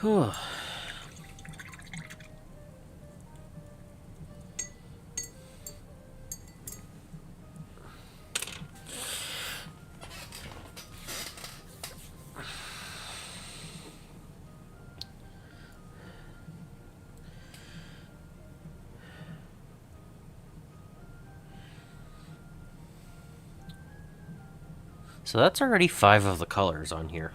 Whew. So that's already 5 of the colors on here.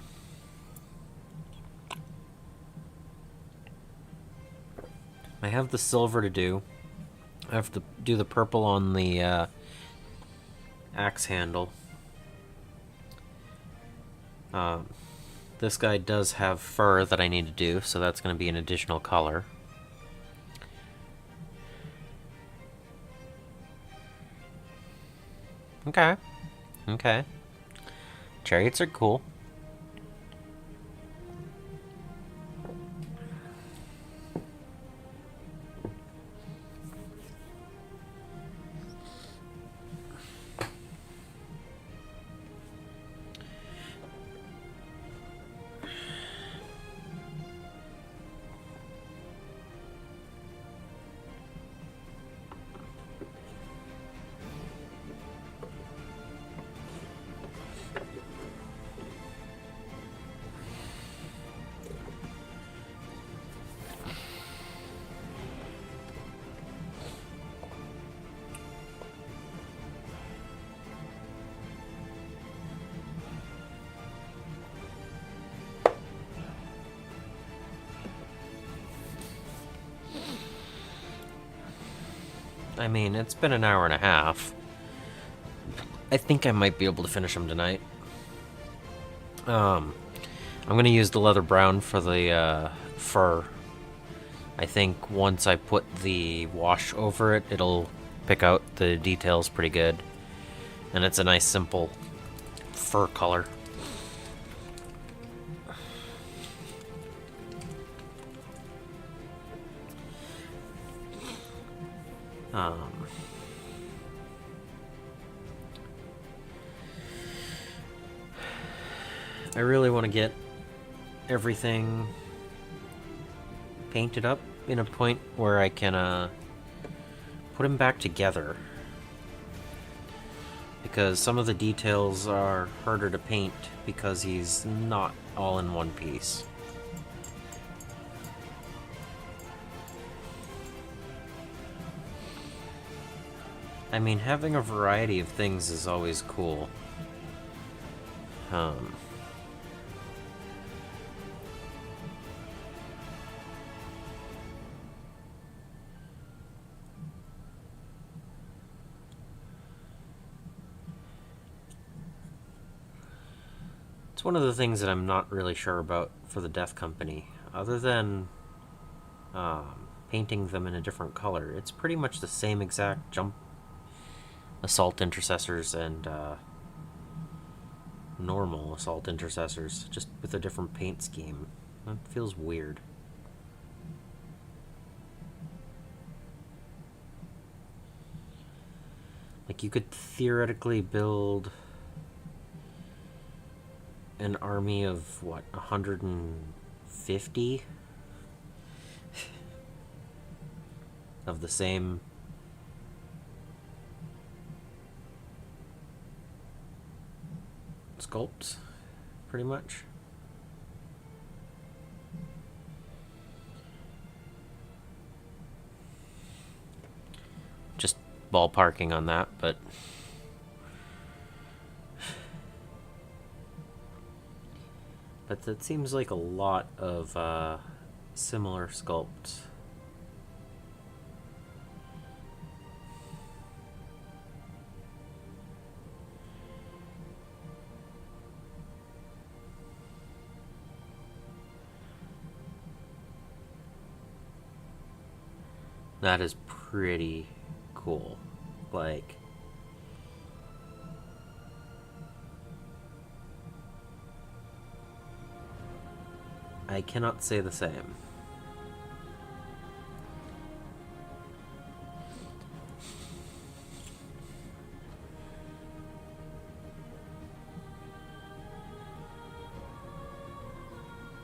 I have the silver to do. I have to do the purple on the axe handle. This guy does have fur that I need to do, so that's going to be an additional color. Okay. Okay. Chariots are cool. I mean, it's been an hour and a half. I think I might be able to finish them tonight. I'm gonna use the leather brown for the fur. I think once I put the wash over it, it'll pick out the details pretty good. And it's a nice, simple fur color. I really want to get everything painted up in a point where I can put him back together. Because some of the details are harder to paint because he's not all in one piece. I mean, having a variety of things is always cool. It's one of the things that I'm not really sure about for the Death Company. Other than painting them in a different color, it's pretty much the same exact jump assault intercessors and normal assault intercessors, just with a different paint scheme. That feels weird. Like, you could theoretically build an army of, what, 150? Of the same sculpts, pretty much. Just ballparking on that, but that seems like a lot of similar sculpts. That is pretty cool. Like, I cannot say the same.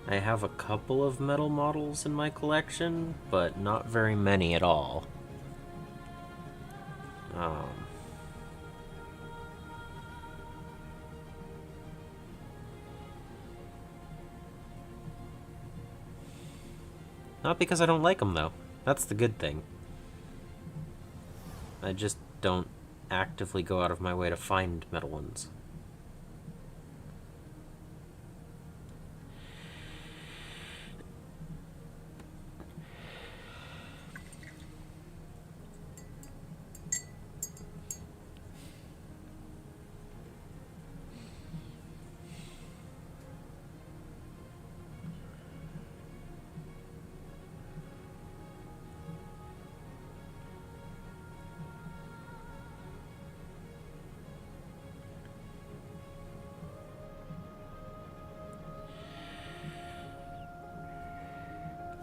I have a couple of metal models in my collection, but not very many at all. Not because I don't like them, though. That's the good thing. I just don't actively go out of my way to find metal ones.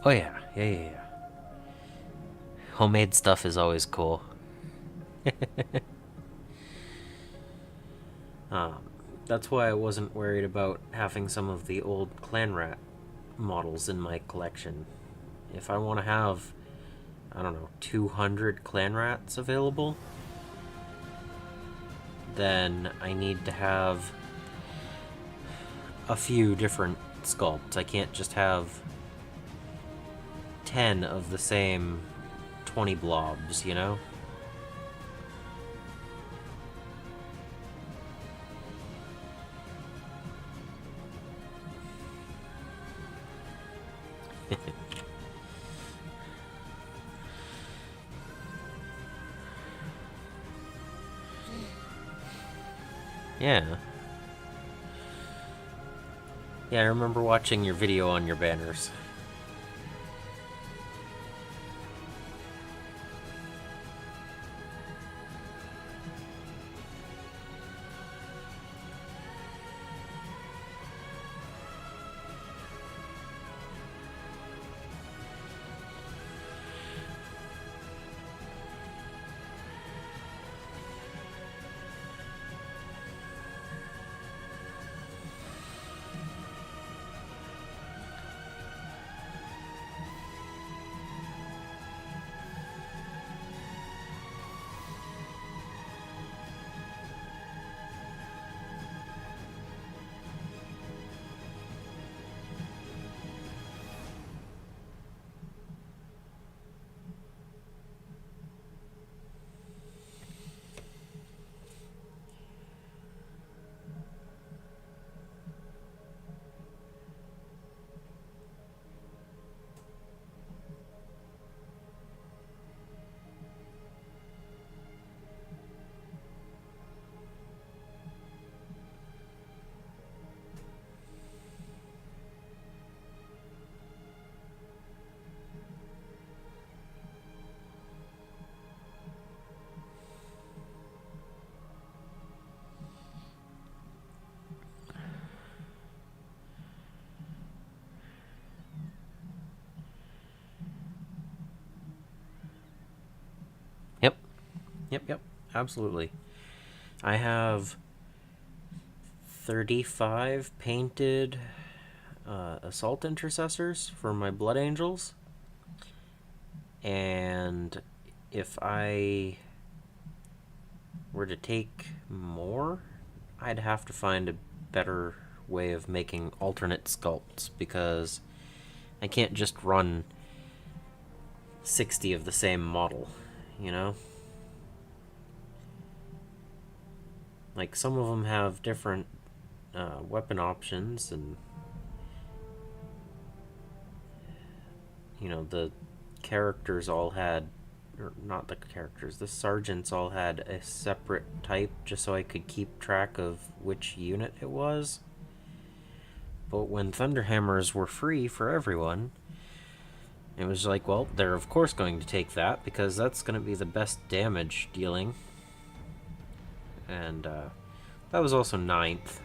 Oh yeah. Homemade stuff is always cool. That's why I wasn't worried about having some of the old Clan Rat models in my collection. If I want to have, I don't know, 200 Clan Rats available, then I need to have a few different sculpts. I can't just have 10 of the same 20 blobs, you know? Yeah. Yeah, I remember watching your video on your banners. Yep. Yep. Absolutely. I have 35 painted assault intercessors for my blood angels. And if I were to take more, I'd have to find a better way of making alternate sculpts, because I can't just run 60 of the same model, you know? Like, some of them have different weapon options, and the characters all had, or not the characters, the sergeants all had a separate type, just so I could keep track of which unit it was. But when Thunderhammers were free for everyone, it was like, well, they're of course going to take that, because that's going to be the best damage dealing. And that was also 9th.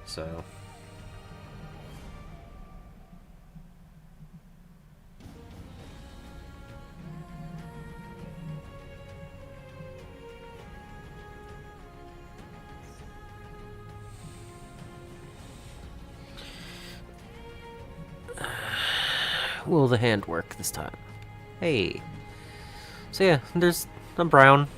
So will the hand work this time? Hey. So yeah, there's a brown.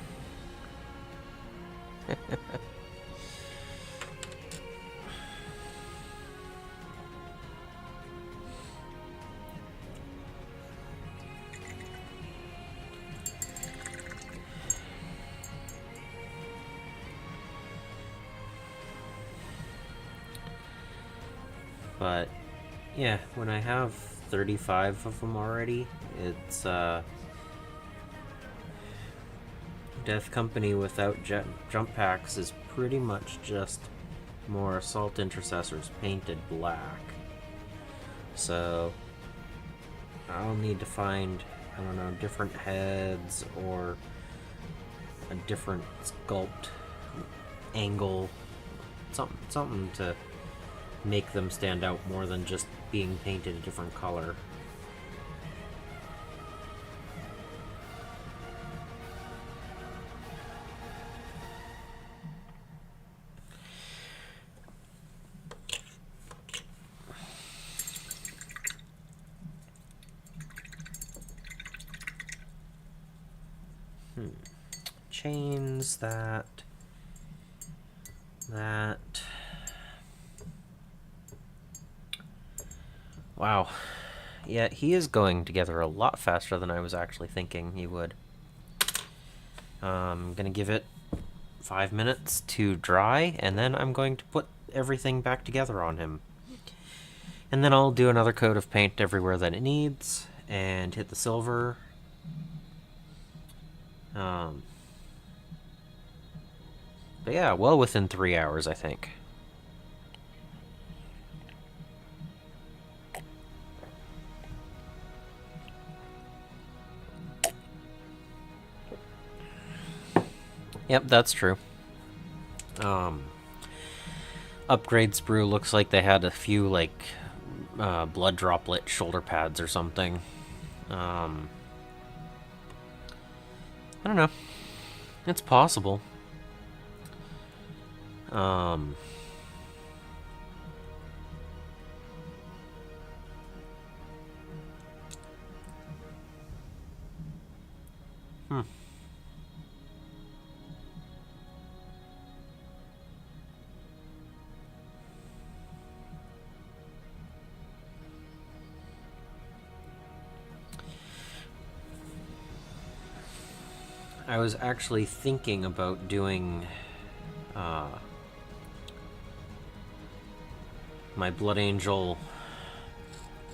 But yeah, when I have 35 of them already, it's Death Company without jump packs is pretty much just more assault intercessors painted black. So I'll need to find, I don't know, different heads or a different sculpt angle, something to make them stand out more than just being painted a different color. Chains, that. Wow. Yeah, he is going together a lot faster than I was actually thinking he would. I'm gonna give it 5 minutes to dry, and then I'm going to put everything back together on him. And then I'll do another coat of paint everywhere that it needs, and hit the silver. But yeah, well within 3 hours, I think. Yep, that's true. Upgrade Sprue looks like they had a few, like, blood droplet shoulder pads or something. I don't know. It's possible. I was actually thinking about doing my Blood Angel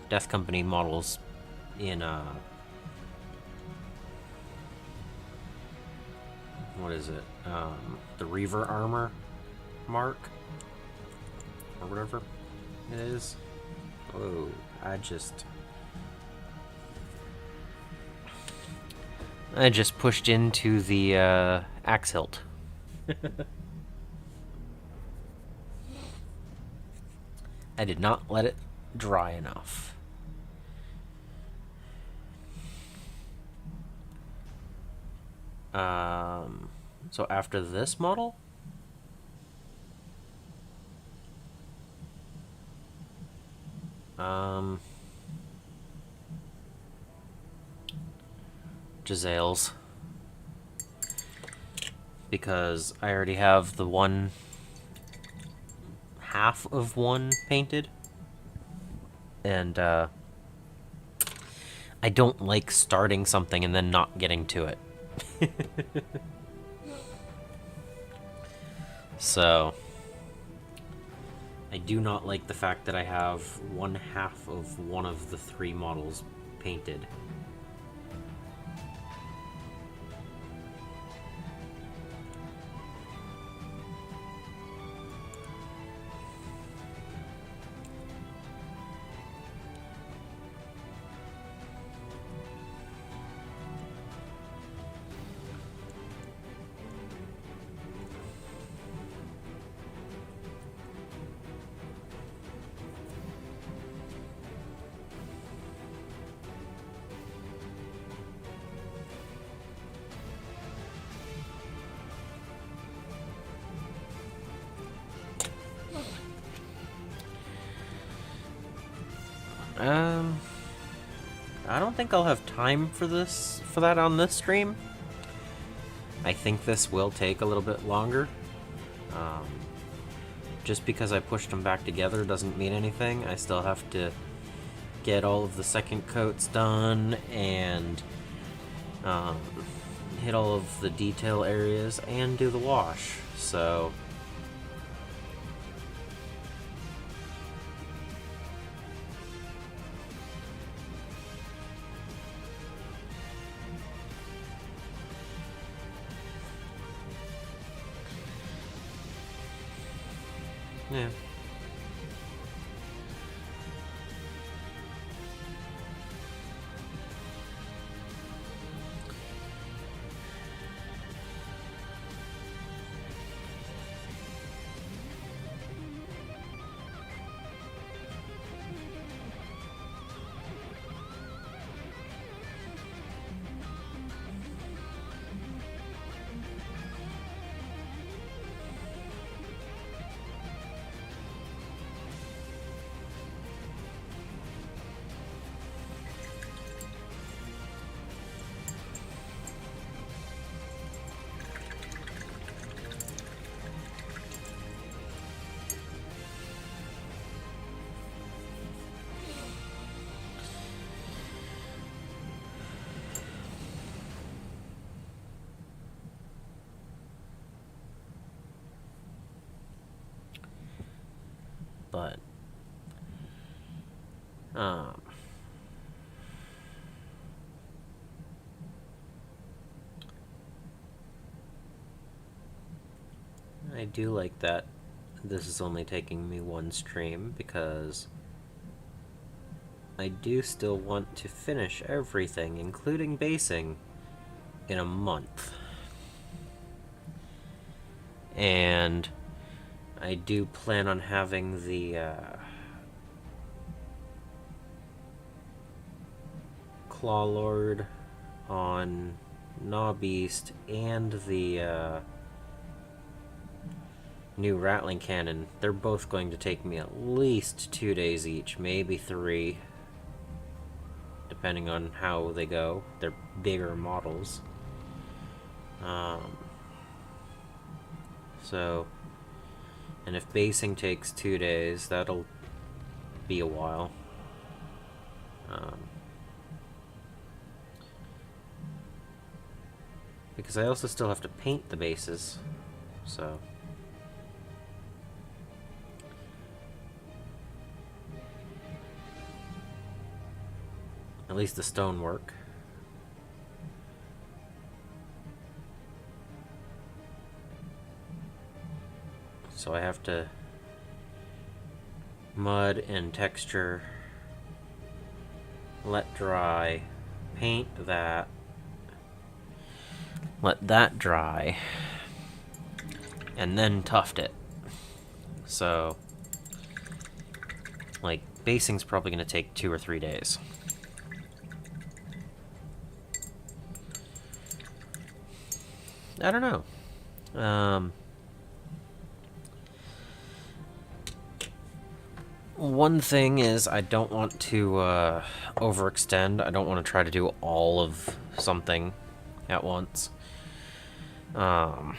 Death Company models in what is it? The Reaver armor mark or whatever it is. Oh, I just pushed into the axe hilt. I did not let it dry enough. So after this model? Gisele's. Because I already have the half of one painted. And, I don't like starting something and then not getting to it. So, I do not like the fact that I have one half of one of the 3 models painted. I don't think I'll have time for that on this stream. I think this will take a little bit longer. Just because I pushed them back together doesn't mean anything. I still have to get all of the second coats done and hit all of the detail areas and do the wash. So yeah. But I do like that this is only taking me one stream, because I do still want to finish everything, including basing, in a month. And I do plan on having the Claw Lord on Knob East and the new Rattling Cannon. They're both going to take me at least 2 days each, maybe 3, depending on how they go. They're bigger models. So, and if basing takes 2 days, that'll be a while. Because I also still have to paint the bases, so... At least the stonework. So I have to mud and texture, let dry, paint that, let that dry, and then tuft it. So, like, basing's probably going to take 2 or 3 days. I don't know. One thing is I don't want to overextend. I don't want to try to do all of something at once. I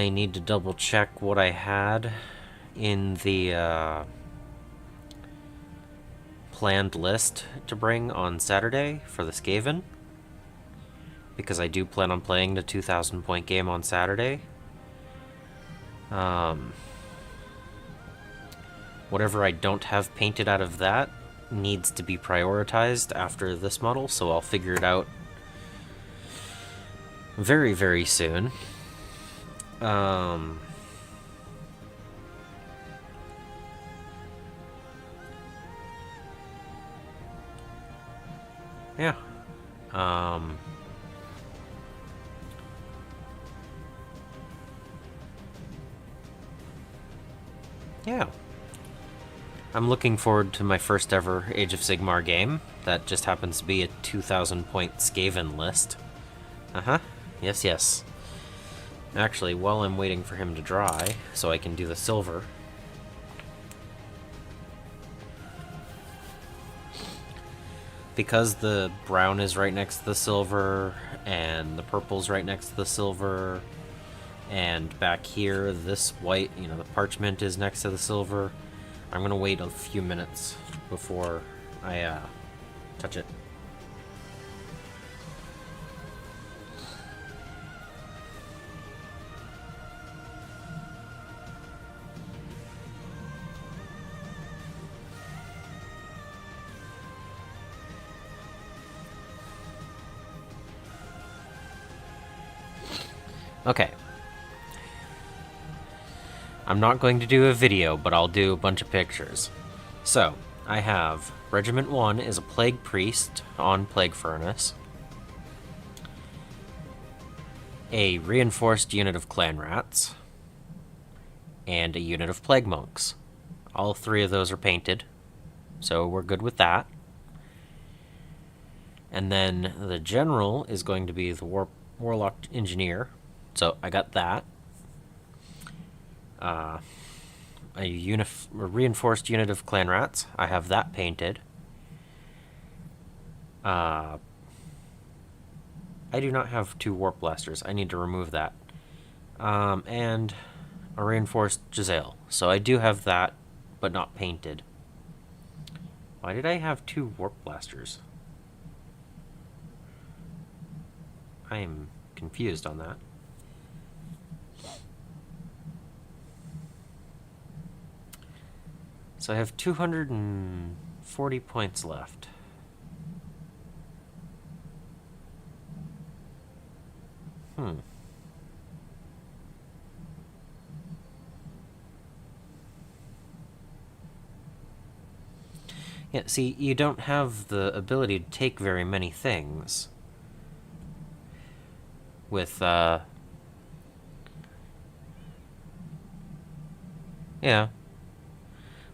need to double check what I had in the planned list to bring on Saturday for the Skaven, because I do plan on playing the 2,000 point game on Saturday. Whatever I don't have painted out of that needs to be prioritized after this model, so I'll figure it out very, very soon. Yeah. Yeah. I'm looking forward to my first ever Age of Sigmar game. That just happens to be a 2,000 point Skaven list. Uh-huh. Yes, yes. Actually, while I'm waiting for him to dry, so I can do the silver... Because the brown is right next to the silver, and the purple's right next to the silver, and back here, this white, you know, the parchment is next to the silver, I'm gonna wait a few minutes before I touch it. Okay. I'm not going to do a video, but I'll do a bunch of pictures. So, I have Regiment 1 is a Plague Priest on Plague Furnace, a reinforced unit of Clan Rats, and a unit of Plague Monks. All 3 of those are painted, so we're good with that. And then the General is going to be the Warlock Engineer, so I got that. A reinforced unit of Clan Rats, I have that painted. I do not have 2 Warp Blasters, I need to remove that. And a reinforced Giselle, so I do have that, but not painted. Why did I have 2 Warp Blasters? I am confused on that. So I have 240 points left. Hmm. Yeah, see, you don't have the ability to take very many things with, yeah.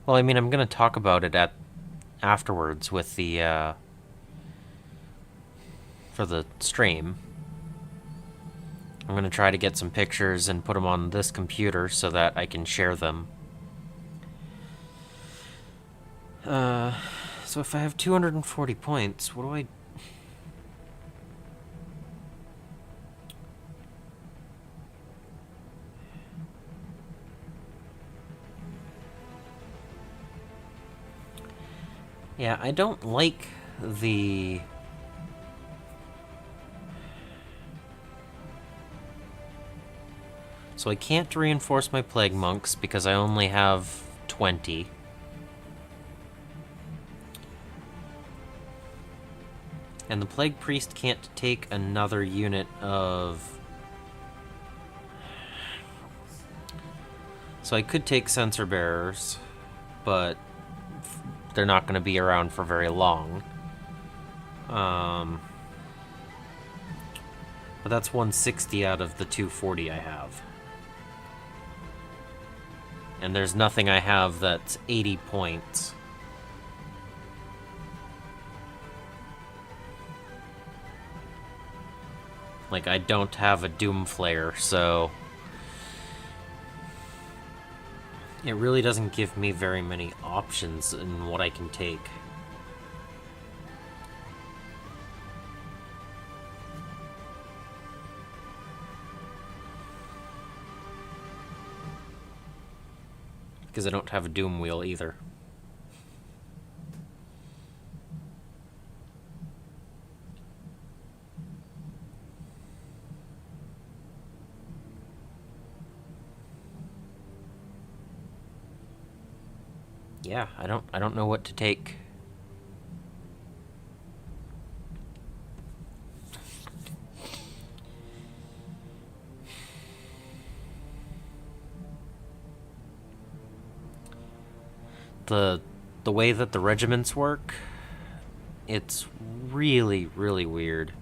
Well, I mean, I'm gonna talk about it afterwards with the, for the stream. I'm gonna try to get some pictures and put them on this computer so that I can share them. So if I have 240 points, what do I... Yeah, I don't like the... So I can't reinforce my Plague Monks because I only have 20. And the Plague Priest can't take another unit of... So I could take Censer Bearers, but they're not going to be around for very long. But that's 160 out of the 240 I have. And there's nothing I have that's 80 points. Like, I don't have a Doom Flare, so... It really doesn't give me very many options in what I can take. Because I don't have a Doom Wheel either. Yeah, I don't know what to take. The way that the regiments work, it's really, really weird.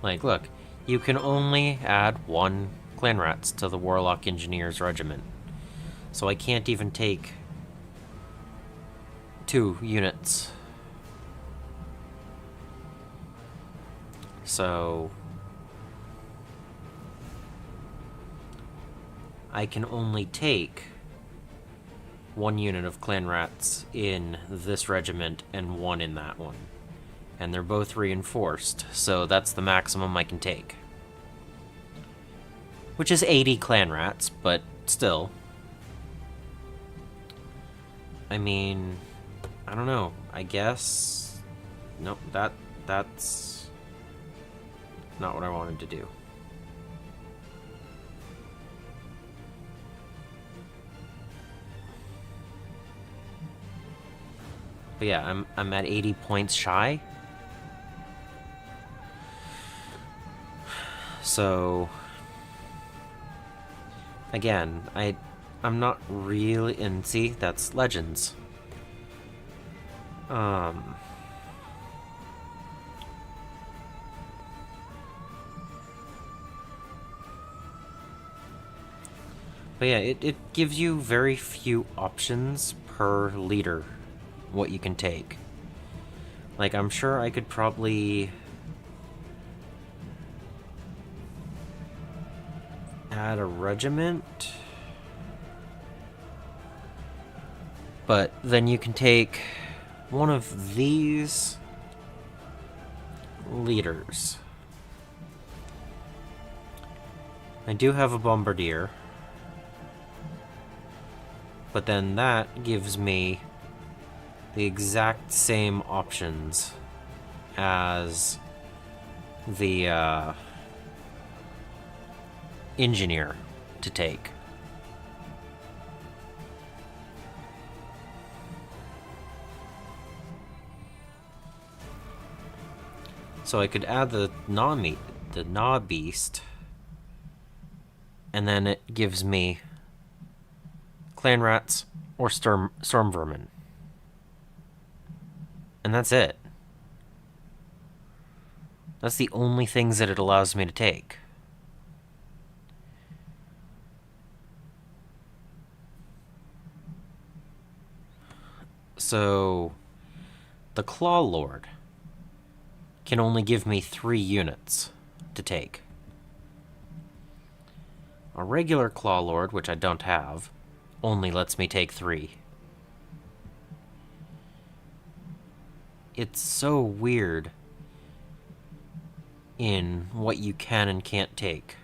Like, look, you can only add 1 Clan Rats to the Warlock Engineers regiment. So I can't even take 2 units. So I can only take 1 unit of Clan Rats in this regiment and 1 in that one. And they're both reinforced, so that's the maximum I can take. Which is 80 Clan Rats, but still. I mean, I don't know. I guess... Nope, that's not what I wanted to do. But yeah, I'm at 80 points shy. So again, I'm not really... And see, that's Legends. But yeah, it gives you very few options per leader what you can take. Like, I'm sure I could probably add a regiment, but then you can take one of these leaders. I do have a bombardier, but then that gives me the exact same options as the engineer to take. So I could add the Gnaw Beast, and then it gives me Clan Rats or Storm Vermin. And that's it. That's the only things that it allows me to take. So, the Claw Lord can only give me 3 units to take. A regular Claw Lord, which I don't have, only lets me take 3. It's so weird in what you can and can't take.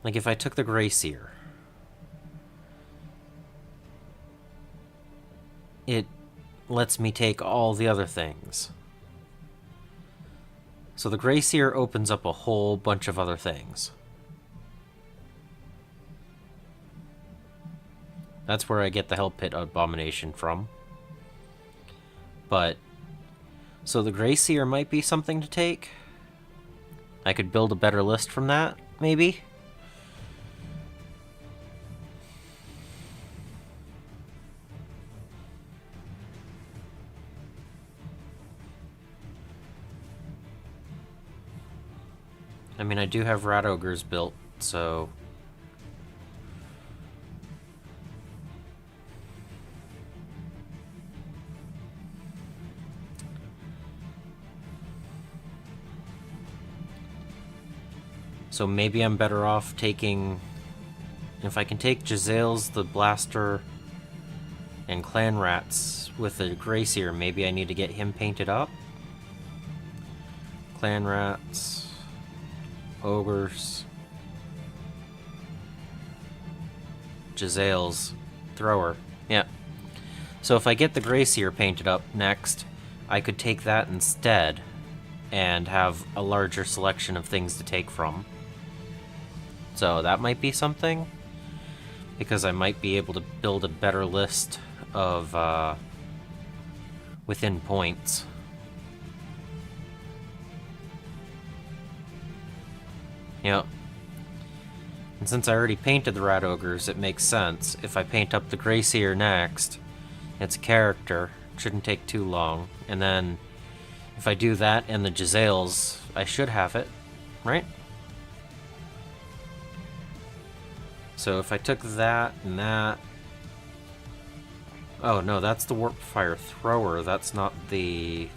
Like if I took the Grey Seer, it lets me take all the other things. So the Grey Seer opens up a whole bunch of other things. That's where I get the Hell Pit Abomination from. But, so the Grey Seer might be something to take. I could build a better list from that, maybe? I mean, I do have Rat Ogres built, so... So maybe I'm better off taking... If I can take Jezzail's the Blaster and Clan Rats with the Grey Seer, maybe I need to get him painted up? Clan Rats... Ogres... Jezzail's Thrower. Yeah. So if I get the Grey Seer painted up next, I could take that instead and have a larger selection of things to take from. So that might be something, because I might be able to build a better list of within points. Yep. And since I already painted the Rat Ogres, it makes sense. If I paint up the Grey Seer next, it's a character, shouldn't take too long. And then, if I do that and the Jezzail's, I should have it, right? So if I took that and that... Oh, no, that's the Warp Fire Thrower. That's not the...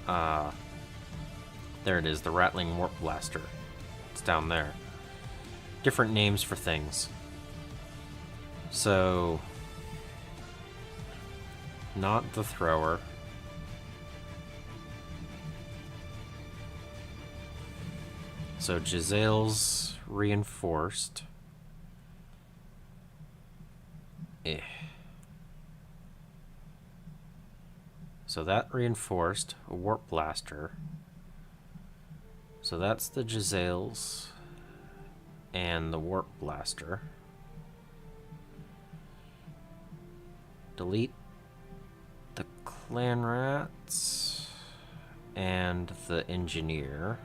There it is, the Rattling Warp Blaster. It's down there. Different names for things. So... Not the Thrower. So Jezzail's reinforced. So that reinforced a Warp Blaster. So that's the Jezzail's and the Warp Blaster. Delete the Clan Rats and the Engineer.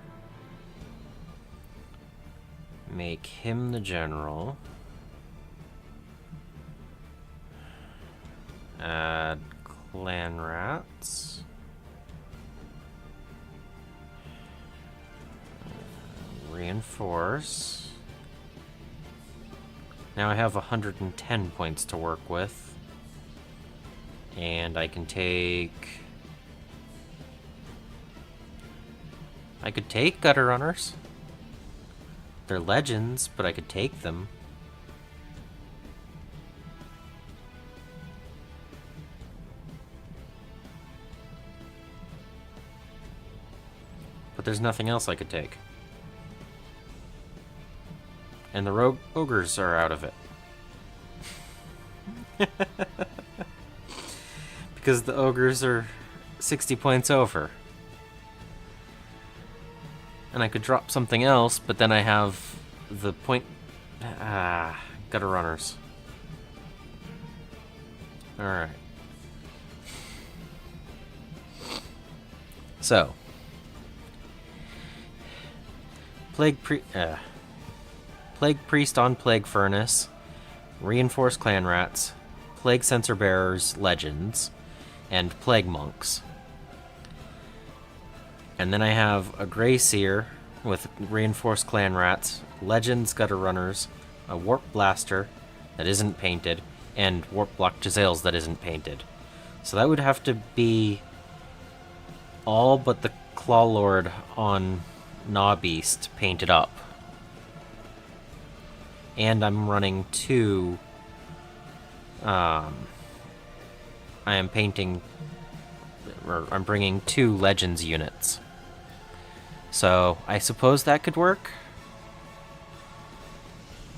Make him the General. Add Clan Rats. Reinforce. Now I have 110 points to work with. And I can take... I could take Gutter Runners. They're legends, but I could take them. But there's nothing else I could take. And the Rogue Ogres are out of it. because the ogres are 60 points over. And I could drop something else, but then I have the point... gutter runners. Alright. So. Plague Priest on Plague Furnace. Reinforced Clan Rats. Plague Censer Bearers Legends. And Plague Monks. And then I have a Grey Seer with Reinforced Clan Rats, Legends Gutter Runners, a Warp Blaster that isn't painted, and Warp Block Giselles that isn't painted. So that would have to be all but the Claw Lord on Gnaw Beast painted up. And I'm running two... I am painting... or I'm bringing 2 Legends units. So, I suppose that could work.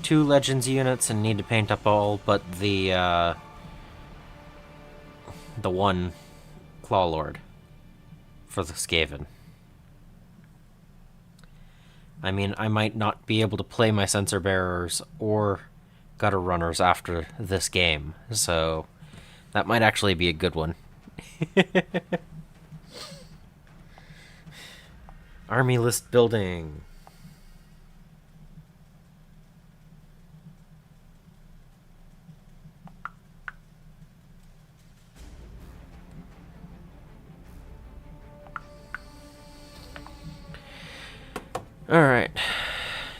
2 Legends units and need to paint up all but the one Claw Lord for the Skaven. I mean, I might not be able to play my Censer Bearers or Gutter Runners after this game, so that might actually be a good one. Army list building. Alright.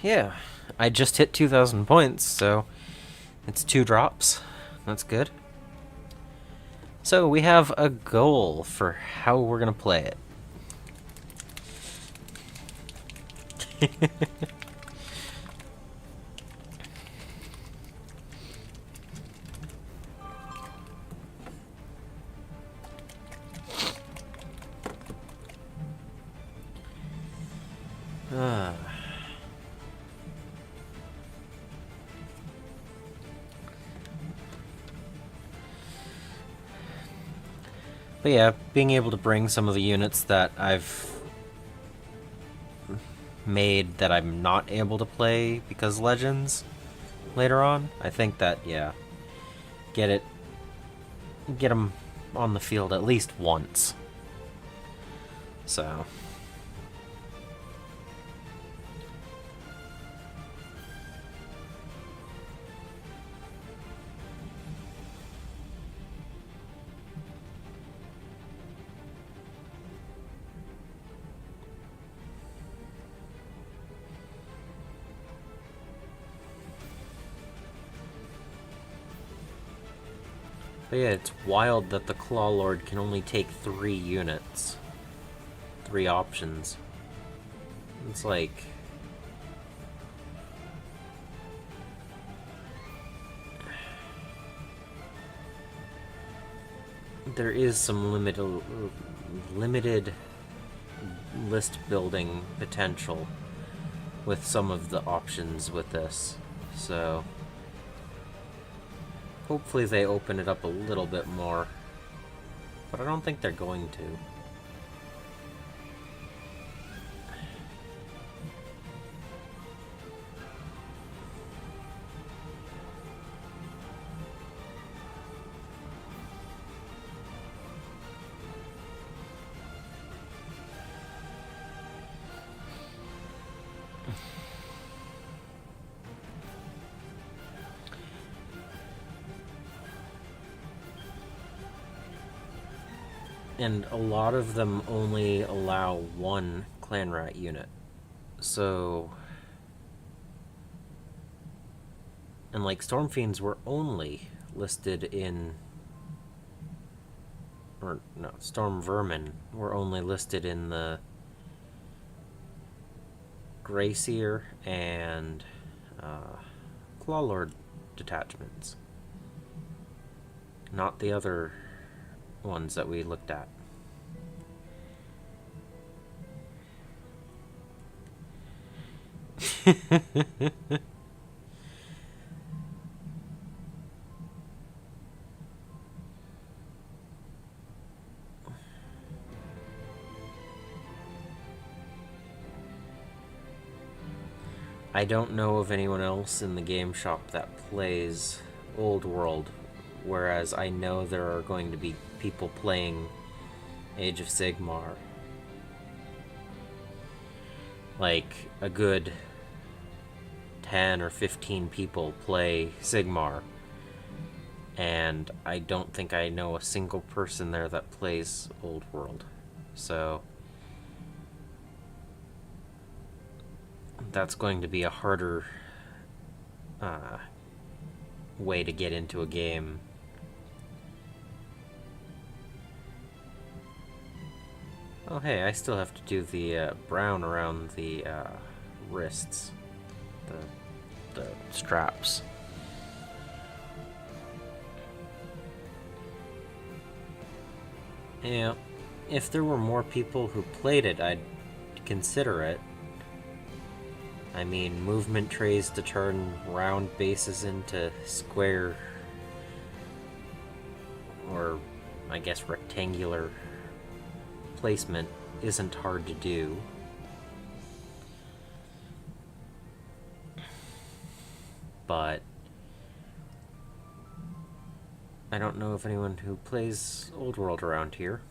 Yeah. I just hit 2,000 points, so it's 2 drops. That's good. So we have a goal for how we're going to play it. But yeah, being able to bring some of the units that I've made that I'm not able to play because Legends later on, I think that, yeah, get them on the field at least once. So... But yeah, it's wild that the Claw Lord can only take 3 units. 3 options. It's like... there is some limited list building potential with some of the options with this, so... hopefully they open it up a little bit more, but I don't think they're going to. And a lot of them only allow 1 Clan Rat unit. So... and like Storm Fiends were only listed in... or no, Storm Vermin were only listed in the Grey Seer and Claw Lord detachments. Not the other ones that we looked at. I don't know of anyone else in the game shop that plays Old World, whereas I know there are going to be people playing Age of Sigmar. Like, a good 10 or 15 people play Sigmar, and I don't think I know a single person there that plays Old World. So that's going to be a harder way to get into a game. Oh hey, I still have to do the brown around the wrists, the straps. Yeah, if there were more people who played it, I'd consider it. I mean, movement trays to turn round bases into square, or I guess rectangular placement isn't hard to do. But I don't know of anyone who plays Old World around here.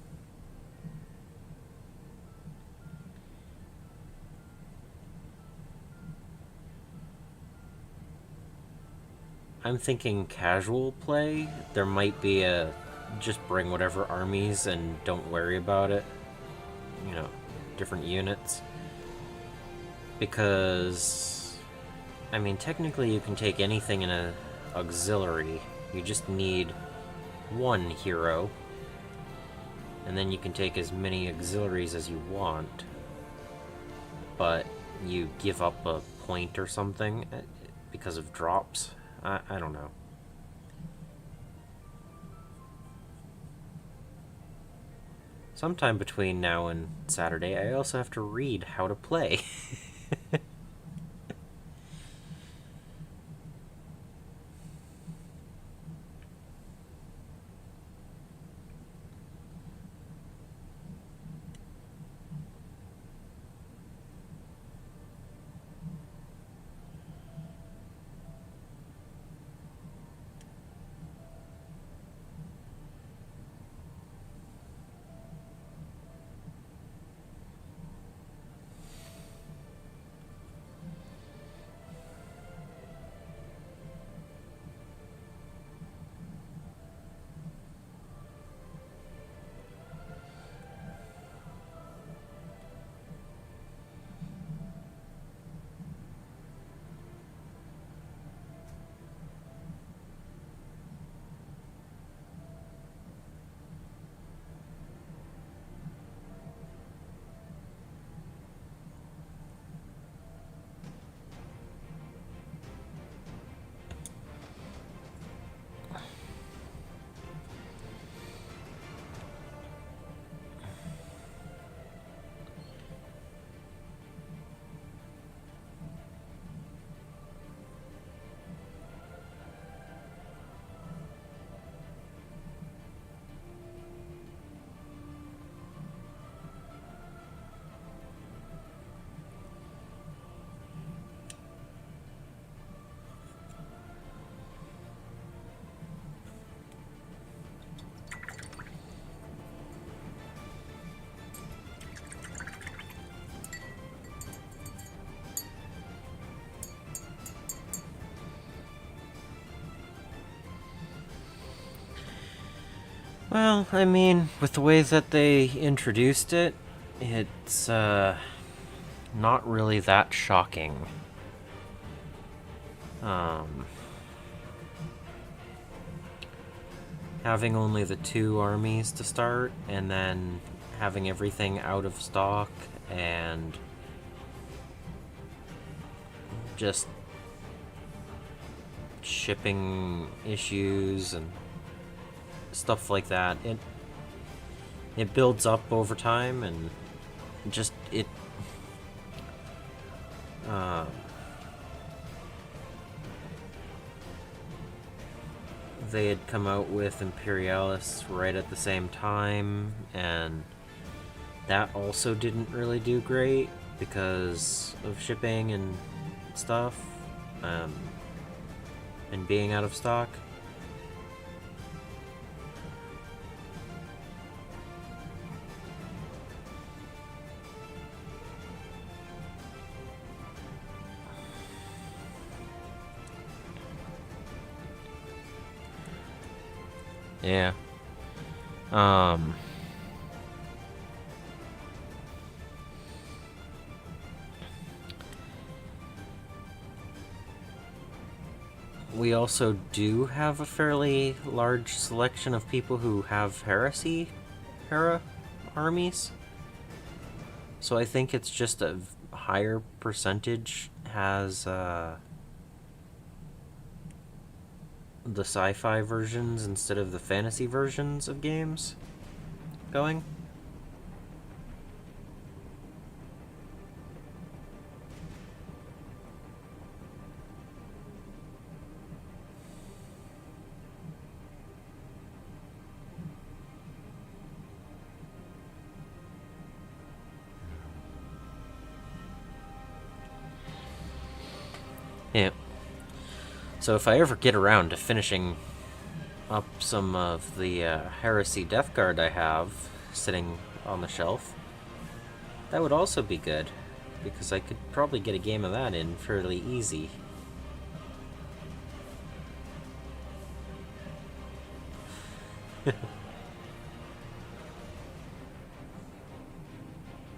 I'm thinking casual play. There might be a just bring whatever armies and don't worry about it. You know, different units. Because, I mean, technically you can take anything in an auxiliary. You just need one hero. And then you can take as many auxiliaries as you want. But you give up a point or something because of drops. I don't know. Sometime between now and Saturday, I also have to read how to play. Well, I mean, with the way that they introduced it, it's not really that shocking. Having only the 2 armies to start, and then having everything out of stock, and just shipping issues and stuff like that. It builds up over time, and just they had come out with Imperialis right at the same time, and that also didn't really do great because of shipping and stuff, and being out of stock. Yeah. We also do have a fairly large selection of people who have Hera armies. So I think it's just a higher percentage has the sci-fi versions instead of the fantasy versions of games going. Yeah. So if I ever get around to finishing up some of the Heresy Death Guard I have sitting on the shelf, that would also be good, because I could probably get a game of that in fairly easy.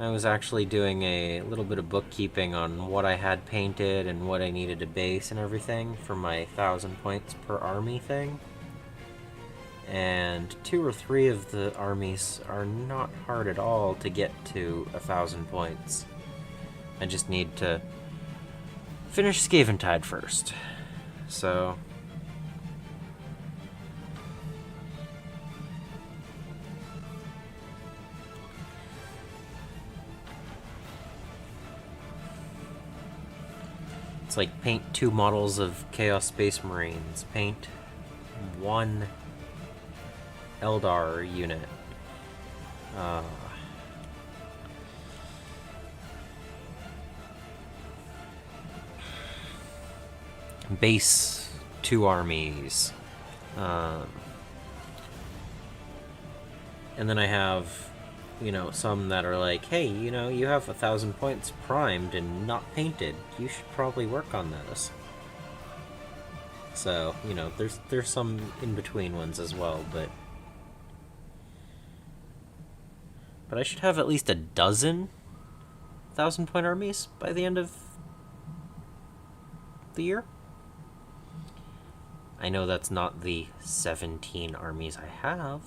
I was actually doing a little bit of bookkeeping on what I had painted and what I needed to base and everything for my 1,000 points per army thing. And 2 or 3 of the armies are not hard at all to get to 1,000 points. I just need to finish Skaventide first. So it's like paint 2 models of Chaos Space Marines, paint 1 Eldar unit. Base 2 armies. And then I have, some that are like, hey, you have 1,000 points primed and not painted. You should probably work on this. So, there's some in-between ones as well, but I should have at least a dozen 1,000-point armies by the end of the year. I know that's not the 17 armies I have,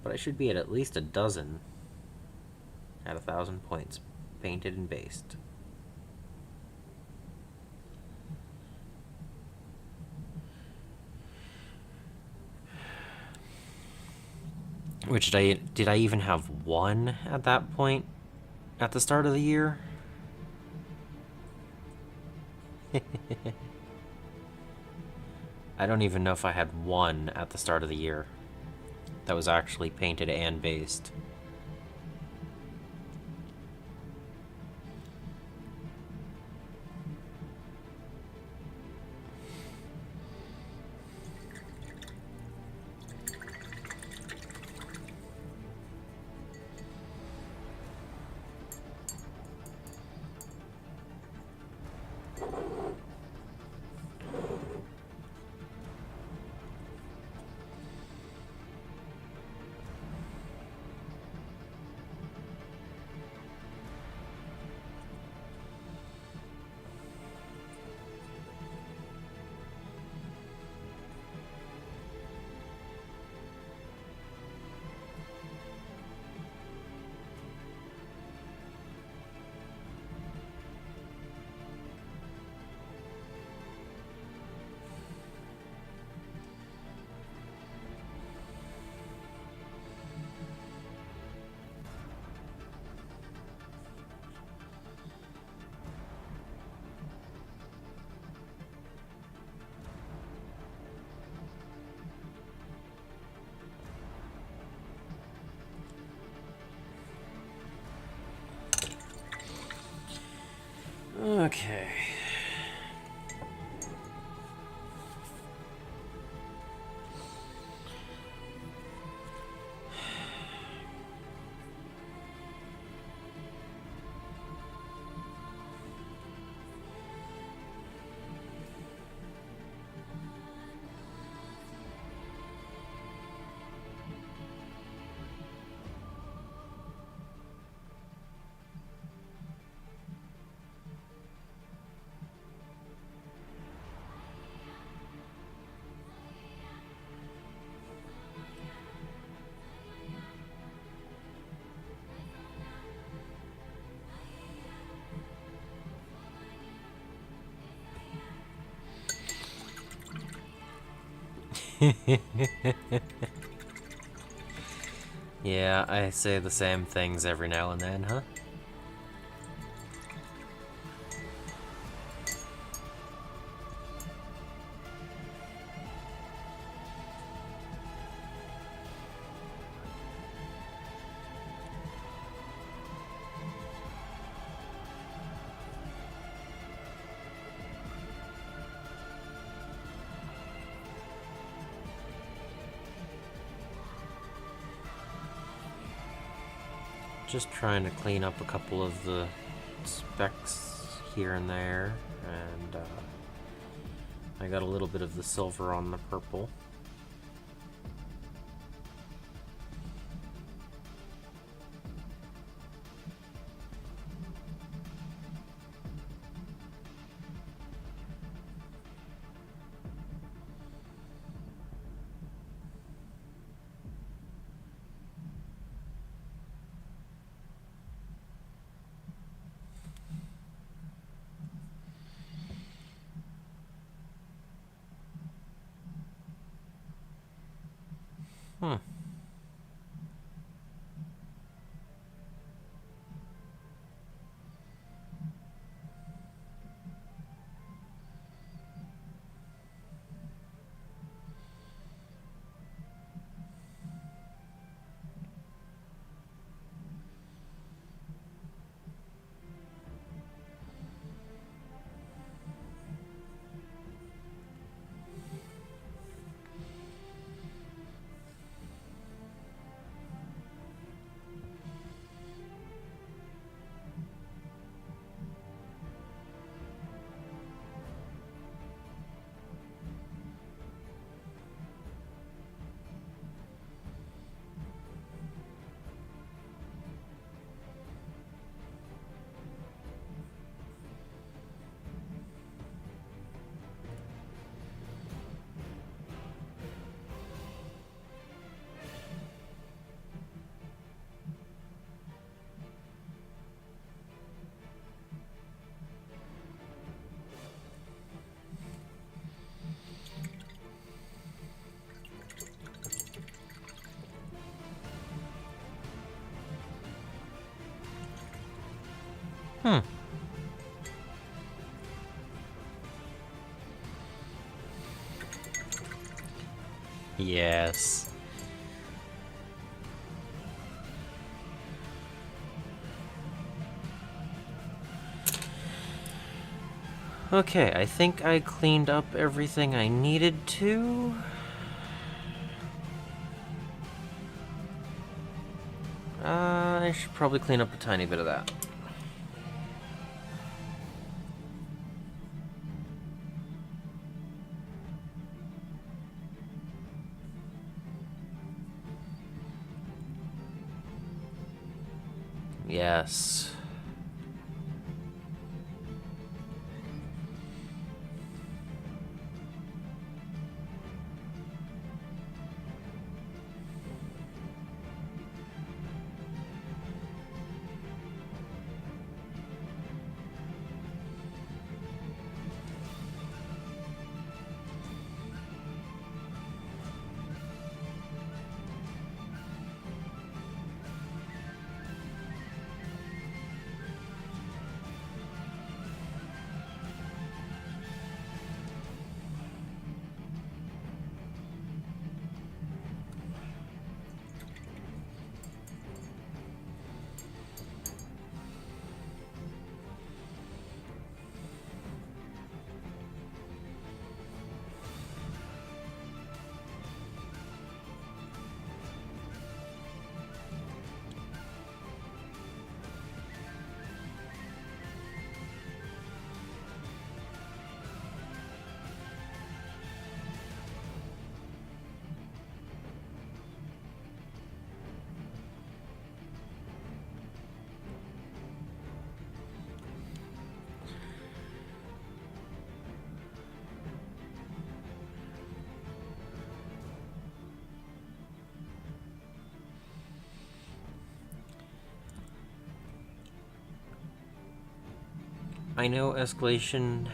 but I should be at least a dozen at 1,000 points, painted and based. Which did I even have 1 at that point at the start of the year? I don't even know if I had 1 at the start of the year that was actually painted and based. Yeah, I say the same things every now and then, huh? Just trying to clean up a couple of the specks here and there, and I got a little bit of the silver on the purple. Hmm. Hmm. Yes. Okay, I think I cleaned up everything I needed to. I should probably clean up a tiny bit of that. Yes. I know escalation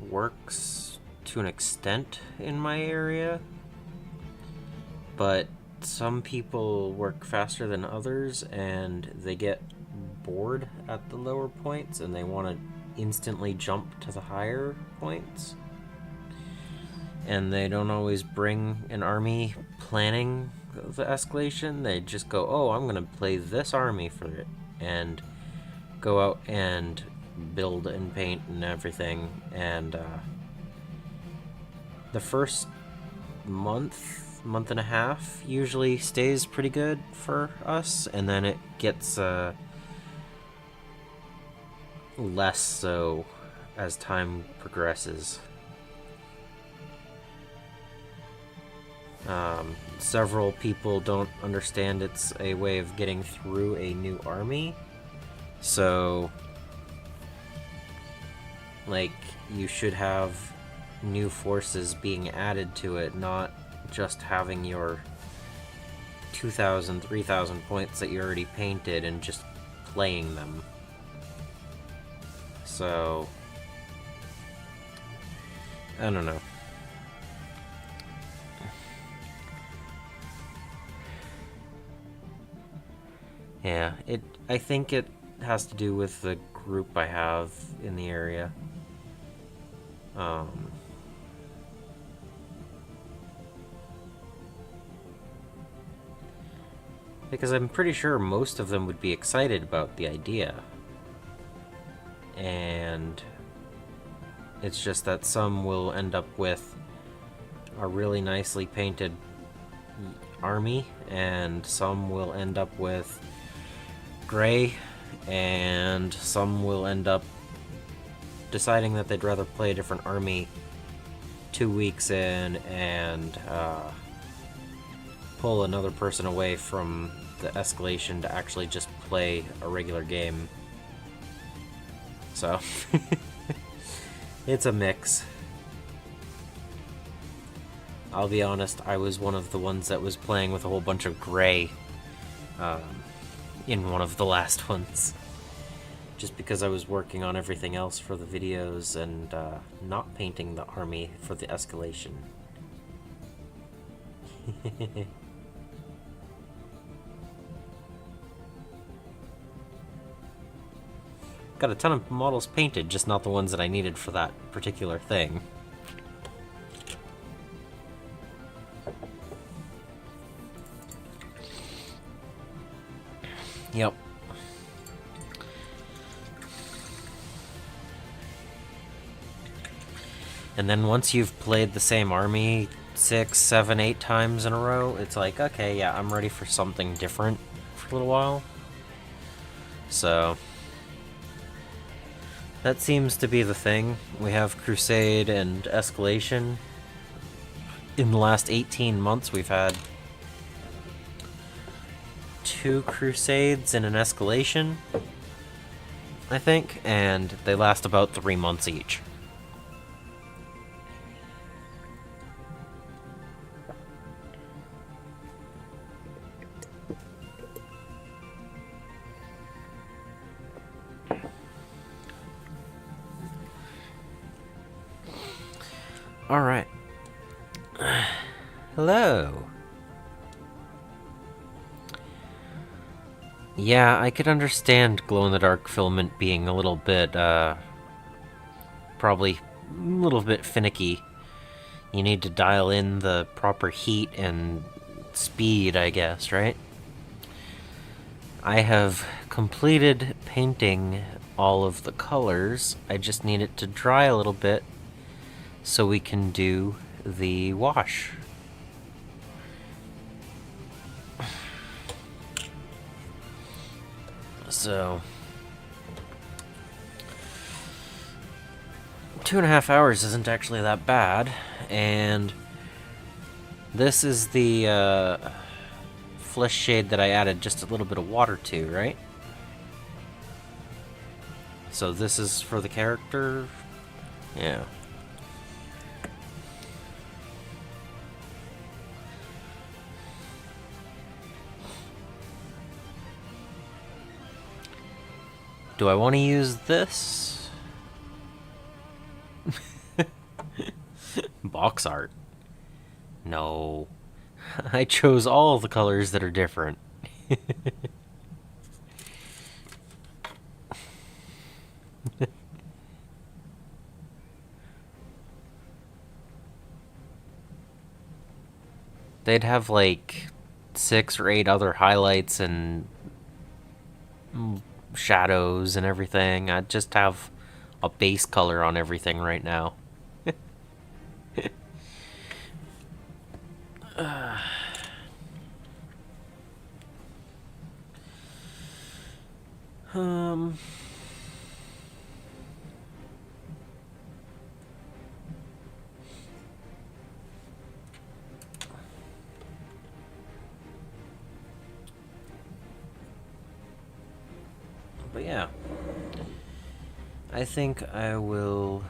works to an extent in my area. but some people work faster than others, and they get bored at the lower points, and they want to instantly jump to the higher points. And they don't always bring an army planning the escalation. They just go, oh, I'm going to play this army for it, and go out and build and paint and everything. And the first month and a half usually stays pretty good for us, and then it gets less so as time progresses. Several people don't understand it's a way of getting through a new army. So, like, you should have new forces being added to it, not just having your 2,000, 3,000 points that you already painted and just playing them. So, I don't know. Yeah, I think it has to do with the group I have in the area. Because I'm pretty sure most of them would be excited about the idea. And it's just that some will end up with a really nicely painted army, and some will end up with gray, and some will end up deciding that they'd rather play a different army 2 weeks in and pull another person away from the escalation to actually just play a regular game. So, it's a mix. I'll be honest, I was one of the ones that was playing with a whole bunch of gray in one of the last ones. Just because I was working on everything else for the videos and not painting the army for the escalation. Got a ton of models painted, just not the ones that I needed for that particular thing. Yep. And then once you've played the same army 6, 7, 8 times in a row, it's like, okay, yeah, I'm ready for something different for a little while. So, that seems to be the thing. We have Crusade and Escalation. In the last 18 months, we've had 2 Crusades and an Escalation, I think, and they last about 3 months each. Alright. Hello. Yeah, I could understand glow-in-the-dark filament being a little bit, probably a little bit finicky. You need to dial in the proper heat and speed, I guess, right? I have completed painting all of the colors. I just need it to dry a little bit so we can do the wash. So, 2.5 hours isn't actually that bad, and this is the flesh shade that I added just a little bit of water to, right? So this is for the character? Yeah. Do I want to use this? Box art. No. I chose all the colors that are different. They'd have like 6 or 8 other highlights and shadows and everything. I'd just have a base color on everything right now. Um, but yeah, I think I will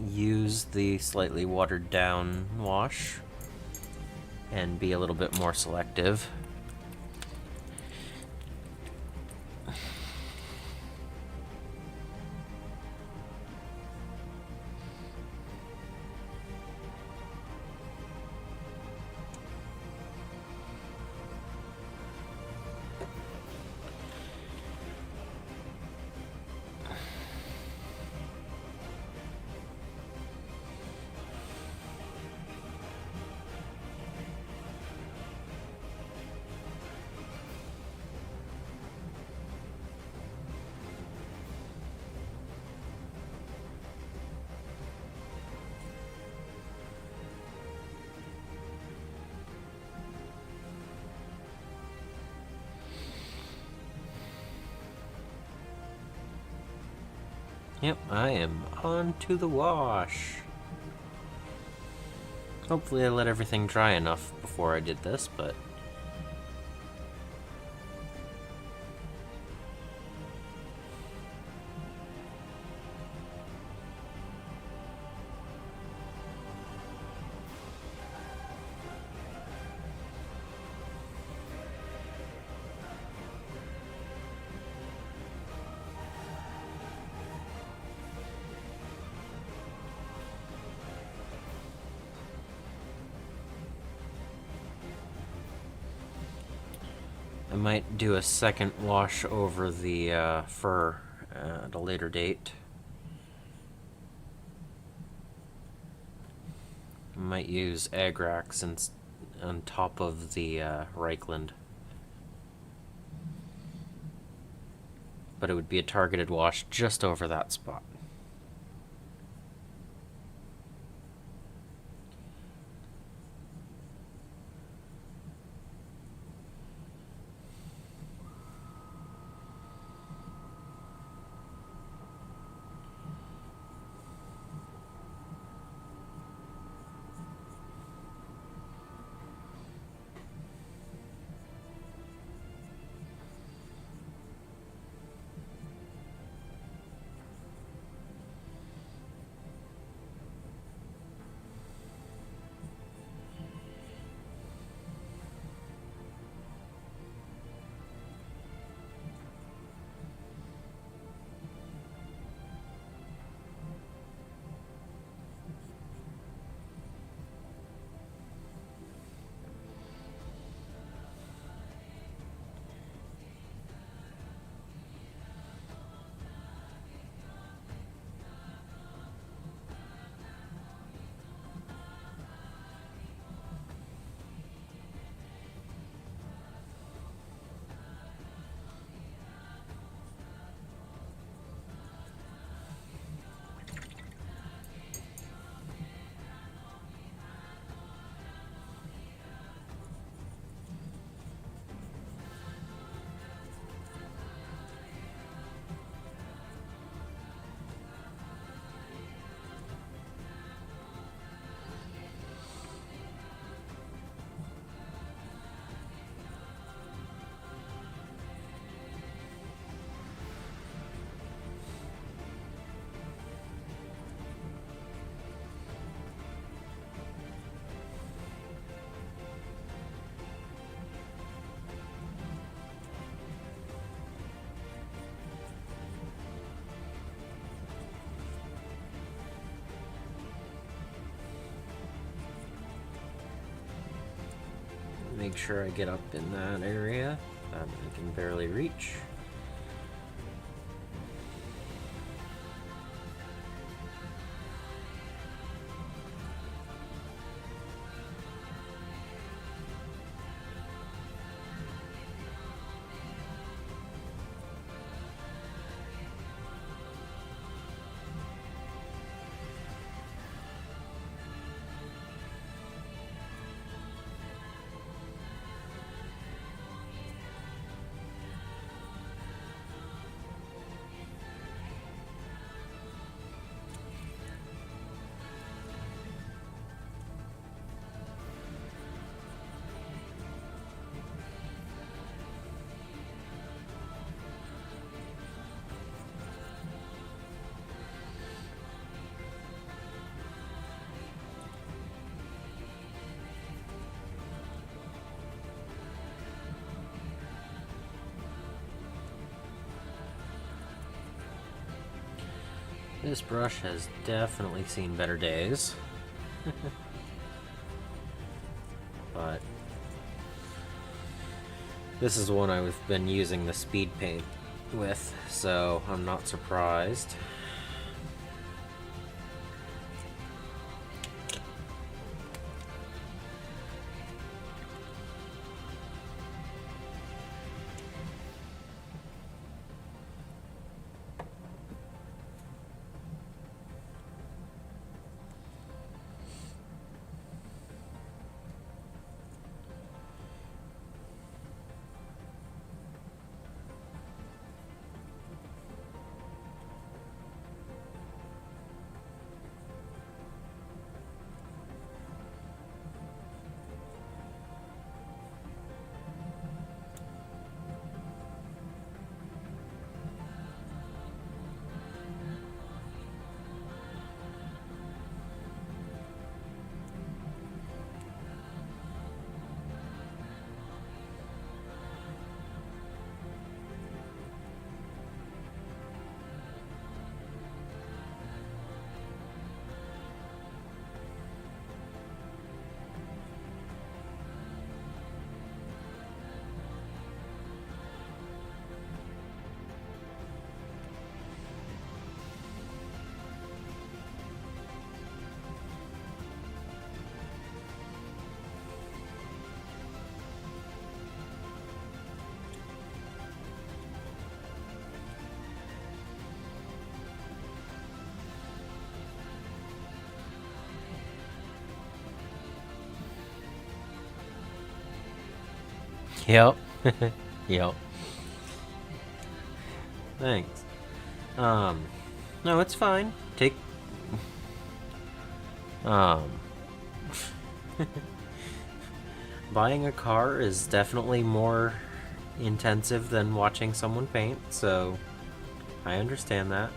use the slightly watered down wash and be a little bit more selective. Yep, I am on to the wash. Hopefully I let everything dry enough before I did this, but... I might do a second wash over the fur at a later date. I might use Agrax on top of the Reichland. But it would be a targeted wash just over that spot. make sure I get up in that area that I can barely reach. This brush has definitely seen better days. But this is one I've been using the speed paint with, so I'm not surprised. Yep. Yep. Thanks. No, it's fine. Take... Buying a car is definitely more intensive than watching someone paint, so I understand that.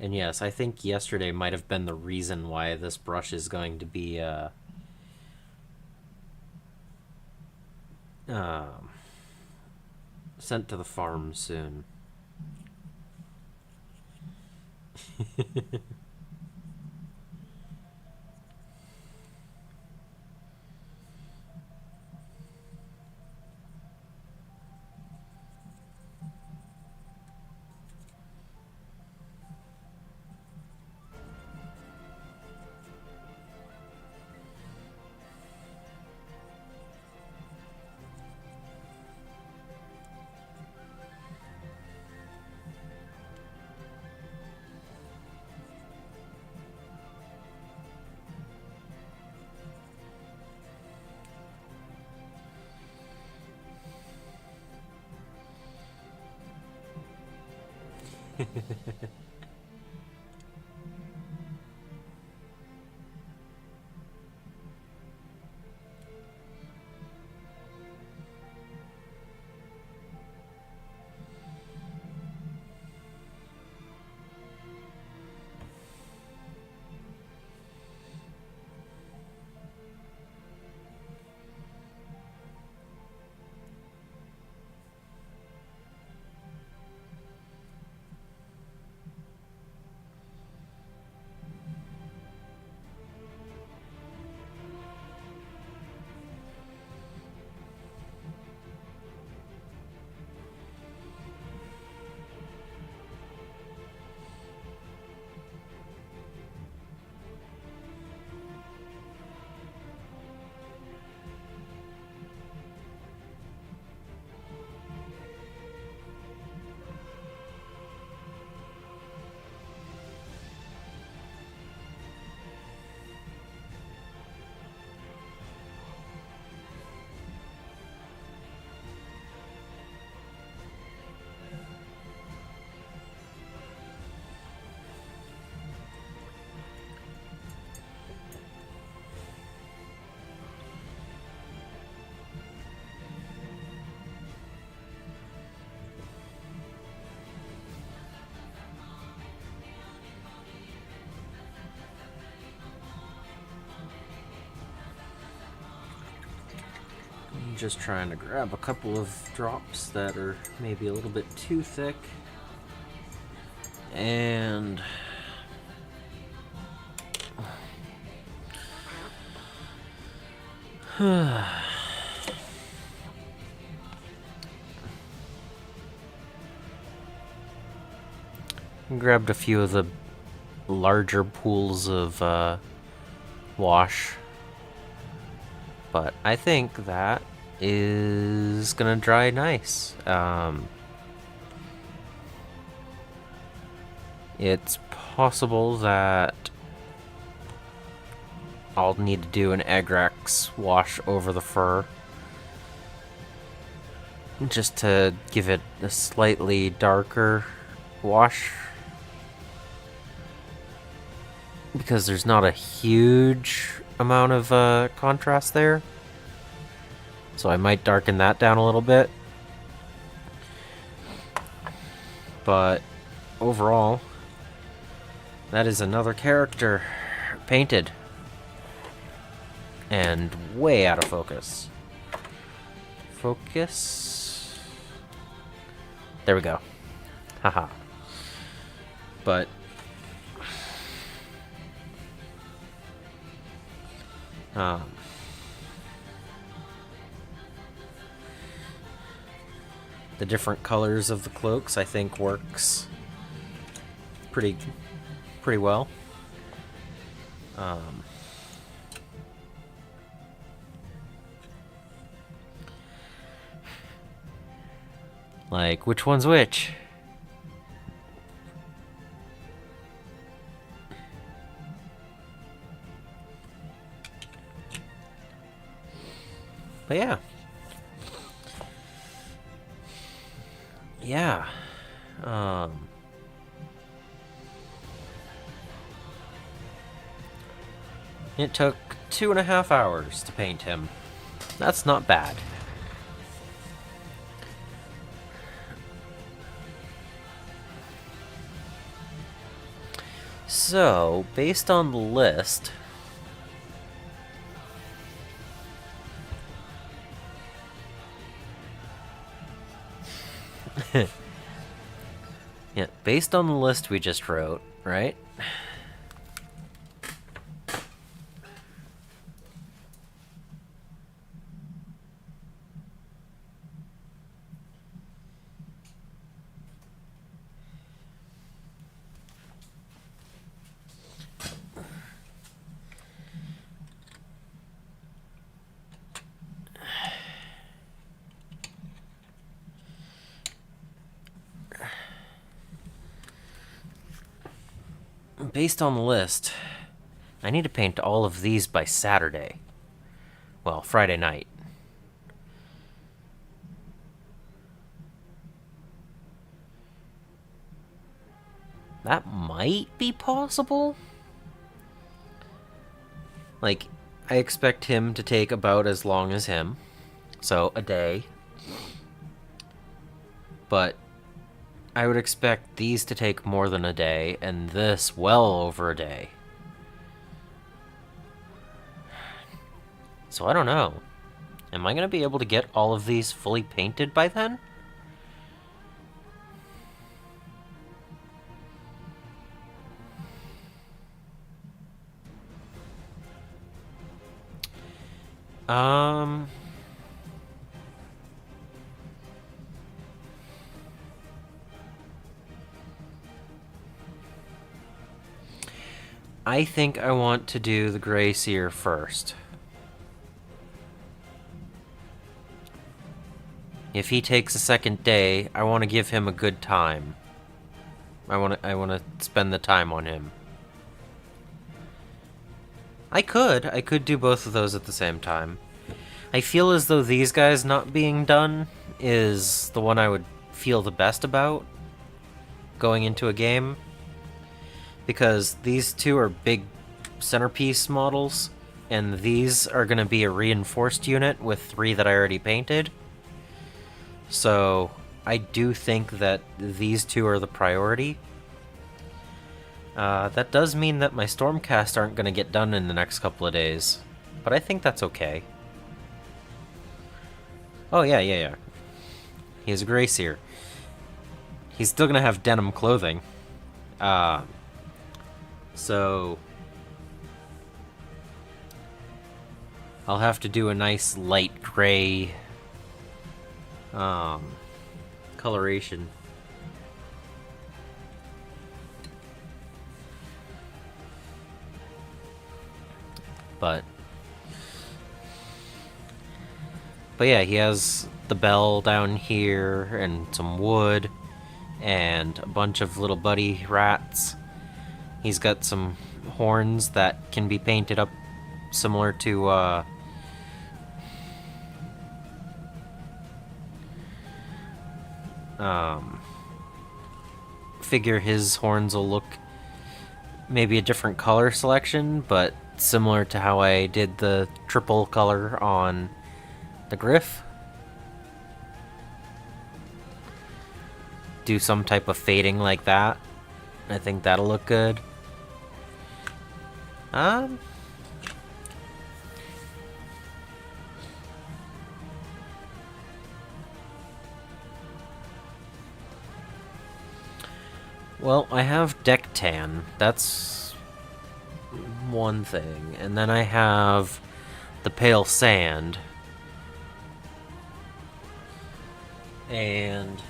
And yes, I think yesterday might have been the reason why this brush is going to be sent to the farm soon. Just trying to grab a couple of drops that are maybe a little bit too thick. And grabbed a few of the larger pools of wash, but I think that is gonna dry nice. It's possible that I'll need to do an Agrax wash over the fur just to give it a slightly darker wash, because there's not a huge amount of contrast there, so I might darken that down a little bit. But overall, that is another character painted and way out of focus. Focus. There we go. Haha. But the different colors of the cloaks, I think, works pretty well. Like, which one's which? But yeah. Yeah. It took 2.5 hours to paint him. That's not bad. So, based on the list, yeah, based on the list we just wrote, right? Based on the list, I need to paint all of these by Saturday. Well, Friday night. That might be possible. Like, I expect him to take about as long as him. So, a day. But I would expect these to take more than a day, and this well over a day. So I don't know. Am I going to be able to get all of these fully painted by then? I think I want to do the Grey Seer first. If he takes a second day, I want to give him a good time. I want to spend the time on him. I could do both of those at the same time. I feel as though these guys not being done is the one I would feel the best about going into a game, because these two are big centerpiece models, and these are going to be a reinforced unit with 3 that I already painted. So I do think that these 2 are the priority. That does mean that my Stormcast aren't going to get done in the next couple of days, but I think that's okay. Oh, yeah, yeah, yeah. He has a gray seer. He's still gonna have denim clothing. So I'll have to do a nice light gray coloration. But yeah, he has the bell down here and some wood and a bunch of little buddy rats. He's got some horns that can be painted up similar to figure his horns will look maybe a different color selection, but similar to how I did the triple color on the Griff. Do some type of fading like that. I think that'll look good. Well, I have deck tan. That's one thing. And then I have the pale sand. And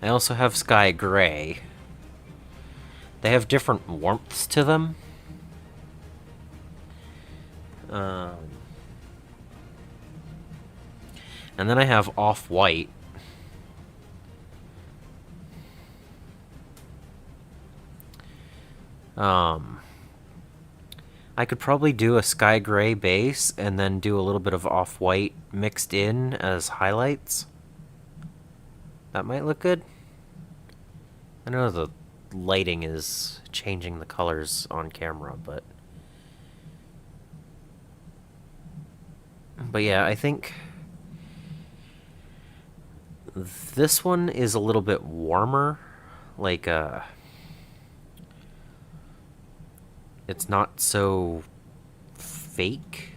I also have sky gray. They have different warmths to them. And then I have off-white. I could probably do a sky gray base and then do a little bit of off-white mixed in as highlights. That might look good. I know the lighting is changing the colors on camera, but yeah, I think this one is a little bit warmer, like it's not so fake.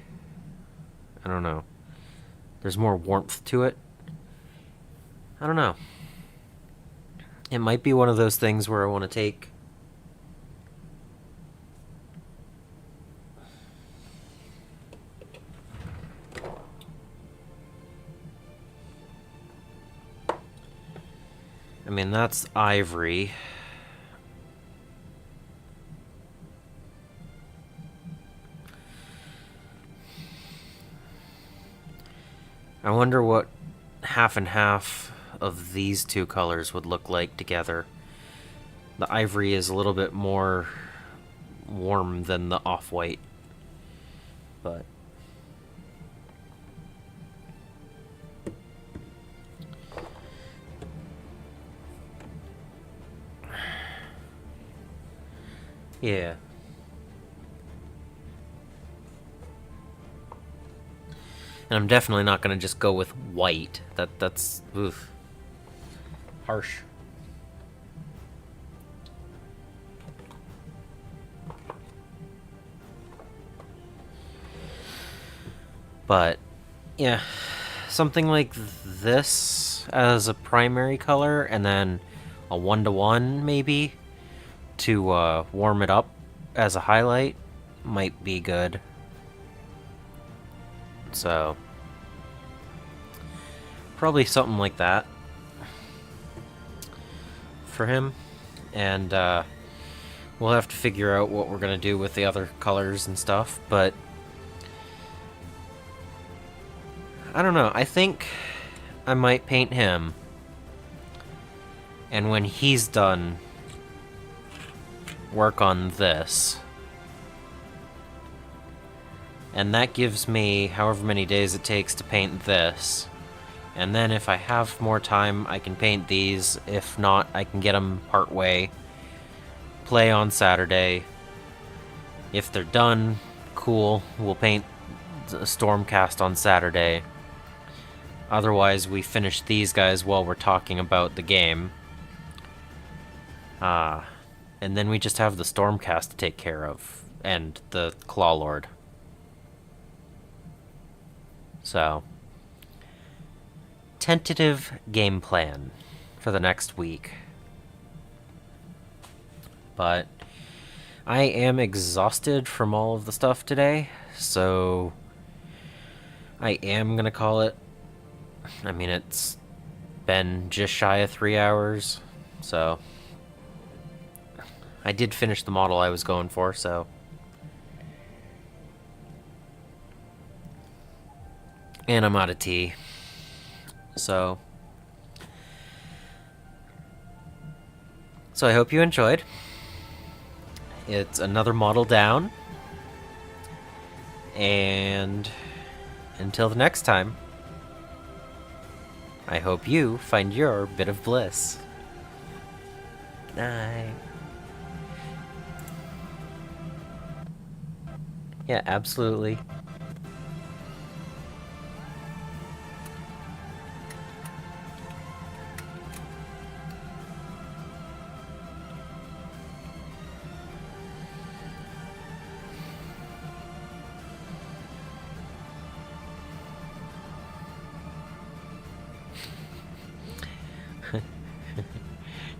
I don't know. There's more warmth to it. I don't know. It might be one of those things where I want to take I mean, that's ivory. I wonder what half and half of these two colors would look like together. The ivory is a little bit more warm than the off-white, but yeah. And I'm definitely not going to just go with white. That's oof, harsh. But yeah, something like this as a primary color, and then a 1-to-1 maybe to warm it up as a highlight might be good. So probably something like that for him, and we'll have to figure out what we're gonna do with the other colors and stuff, but I don't know. I think I might paint him, and when he's done, work on this. And that gives me however many days it takes to paint this. And then if I have more time, I can paint these. If not, I can get them part way. Play on Saturday. If they're done, cool. We'll paint a Stormcast on Saturday. Otherwise, we finish these guys while we're talking about the game. And then we just have the Stormcast to take care of. and the Claw Lord. So, tentative game plan for the next week. But I am exhausted from all of the stuff today, so I am gonna call it. I mean, it's been just shy of 3 hours, so I did finish the model I was going for, so. And I'm out of tea. So I hope you enjoyed. It's another model down. And until the next time, I hope you find your bit of bliss. Good night. Yeah, absolutely.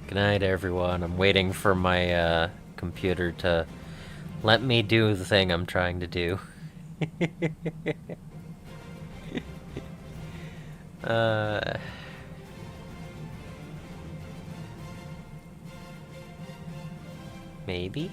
Good night, everyone. I'm waiting for my computer to let me do the thing I'm trying to do. Maybe?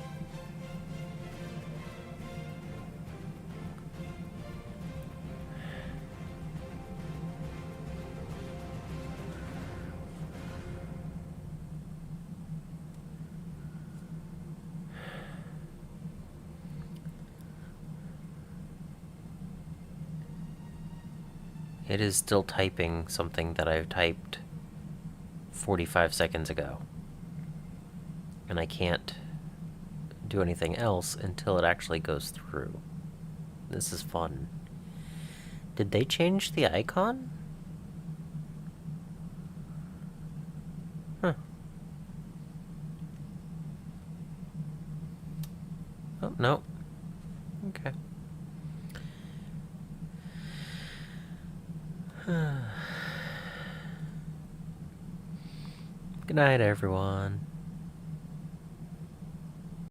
It is still typing something that I've typed 45 seconds ago. And I can't do anything else until it actually goes through. This is fun. Did they change the icon? Huh. Oh, no. Okay. Good night, everyone.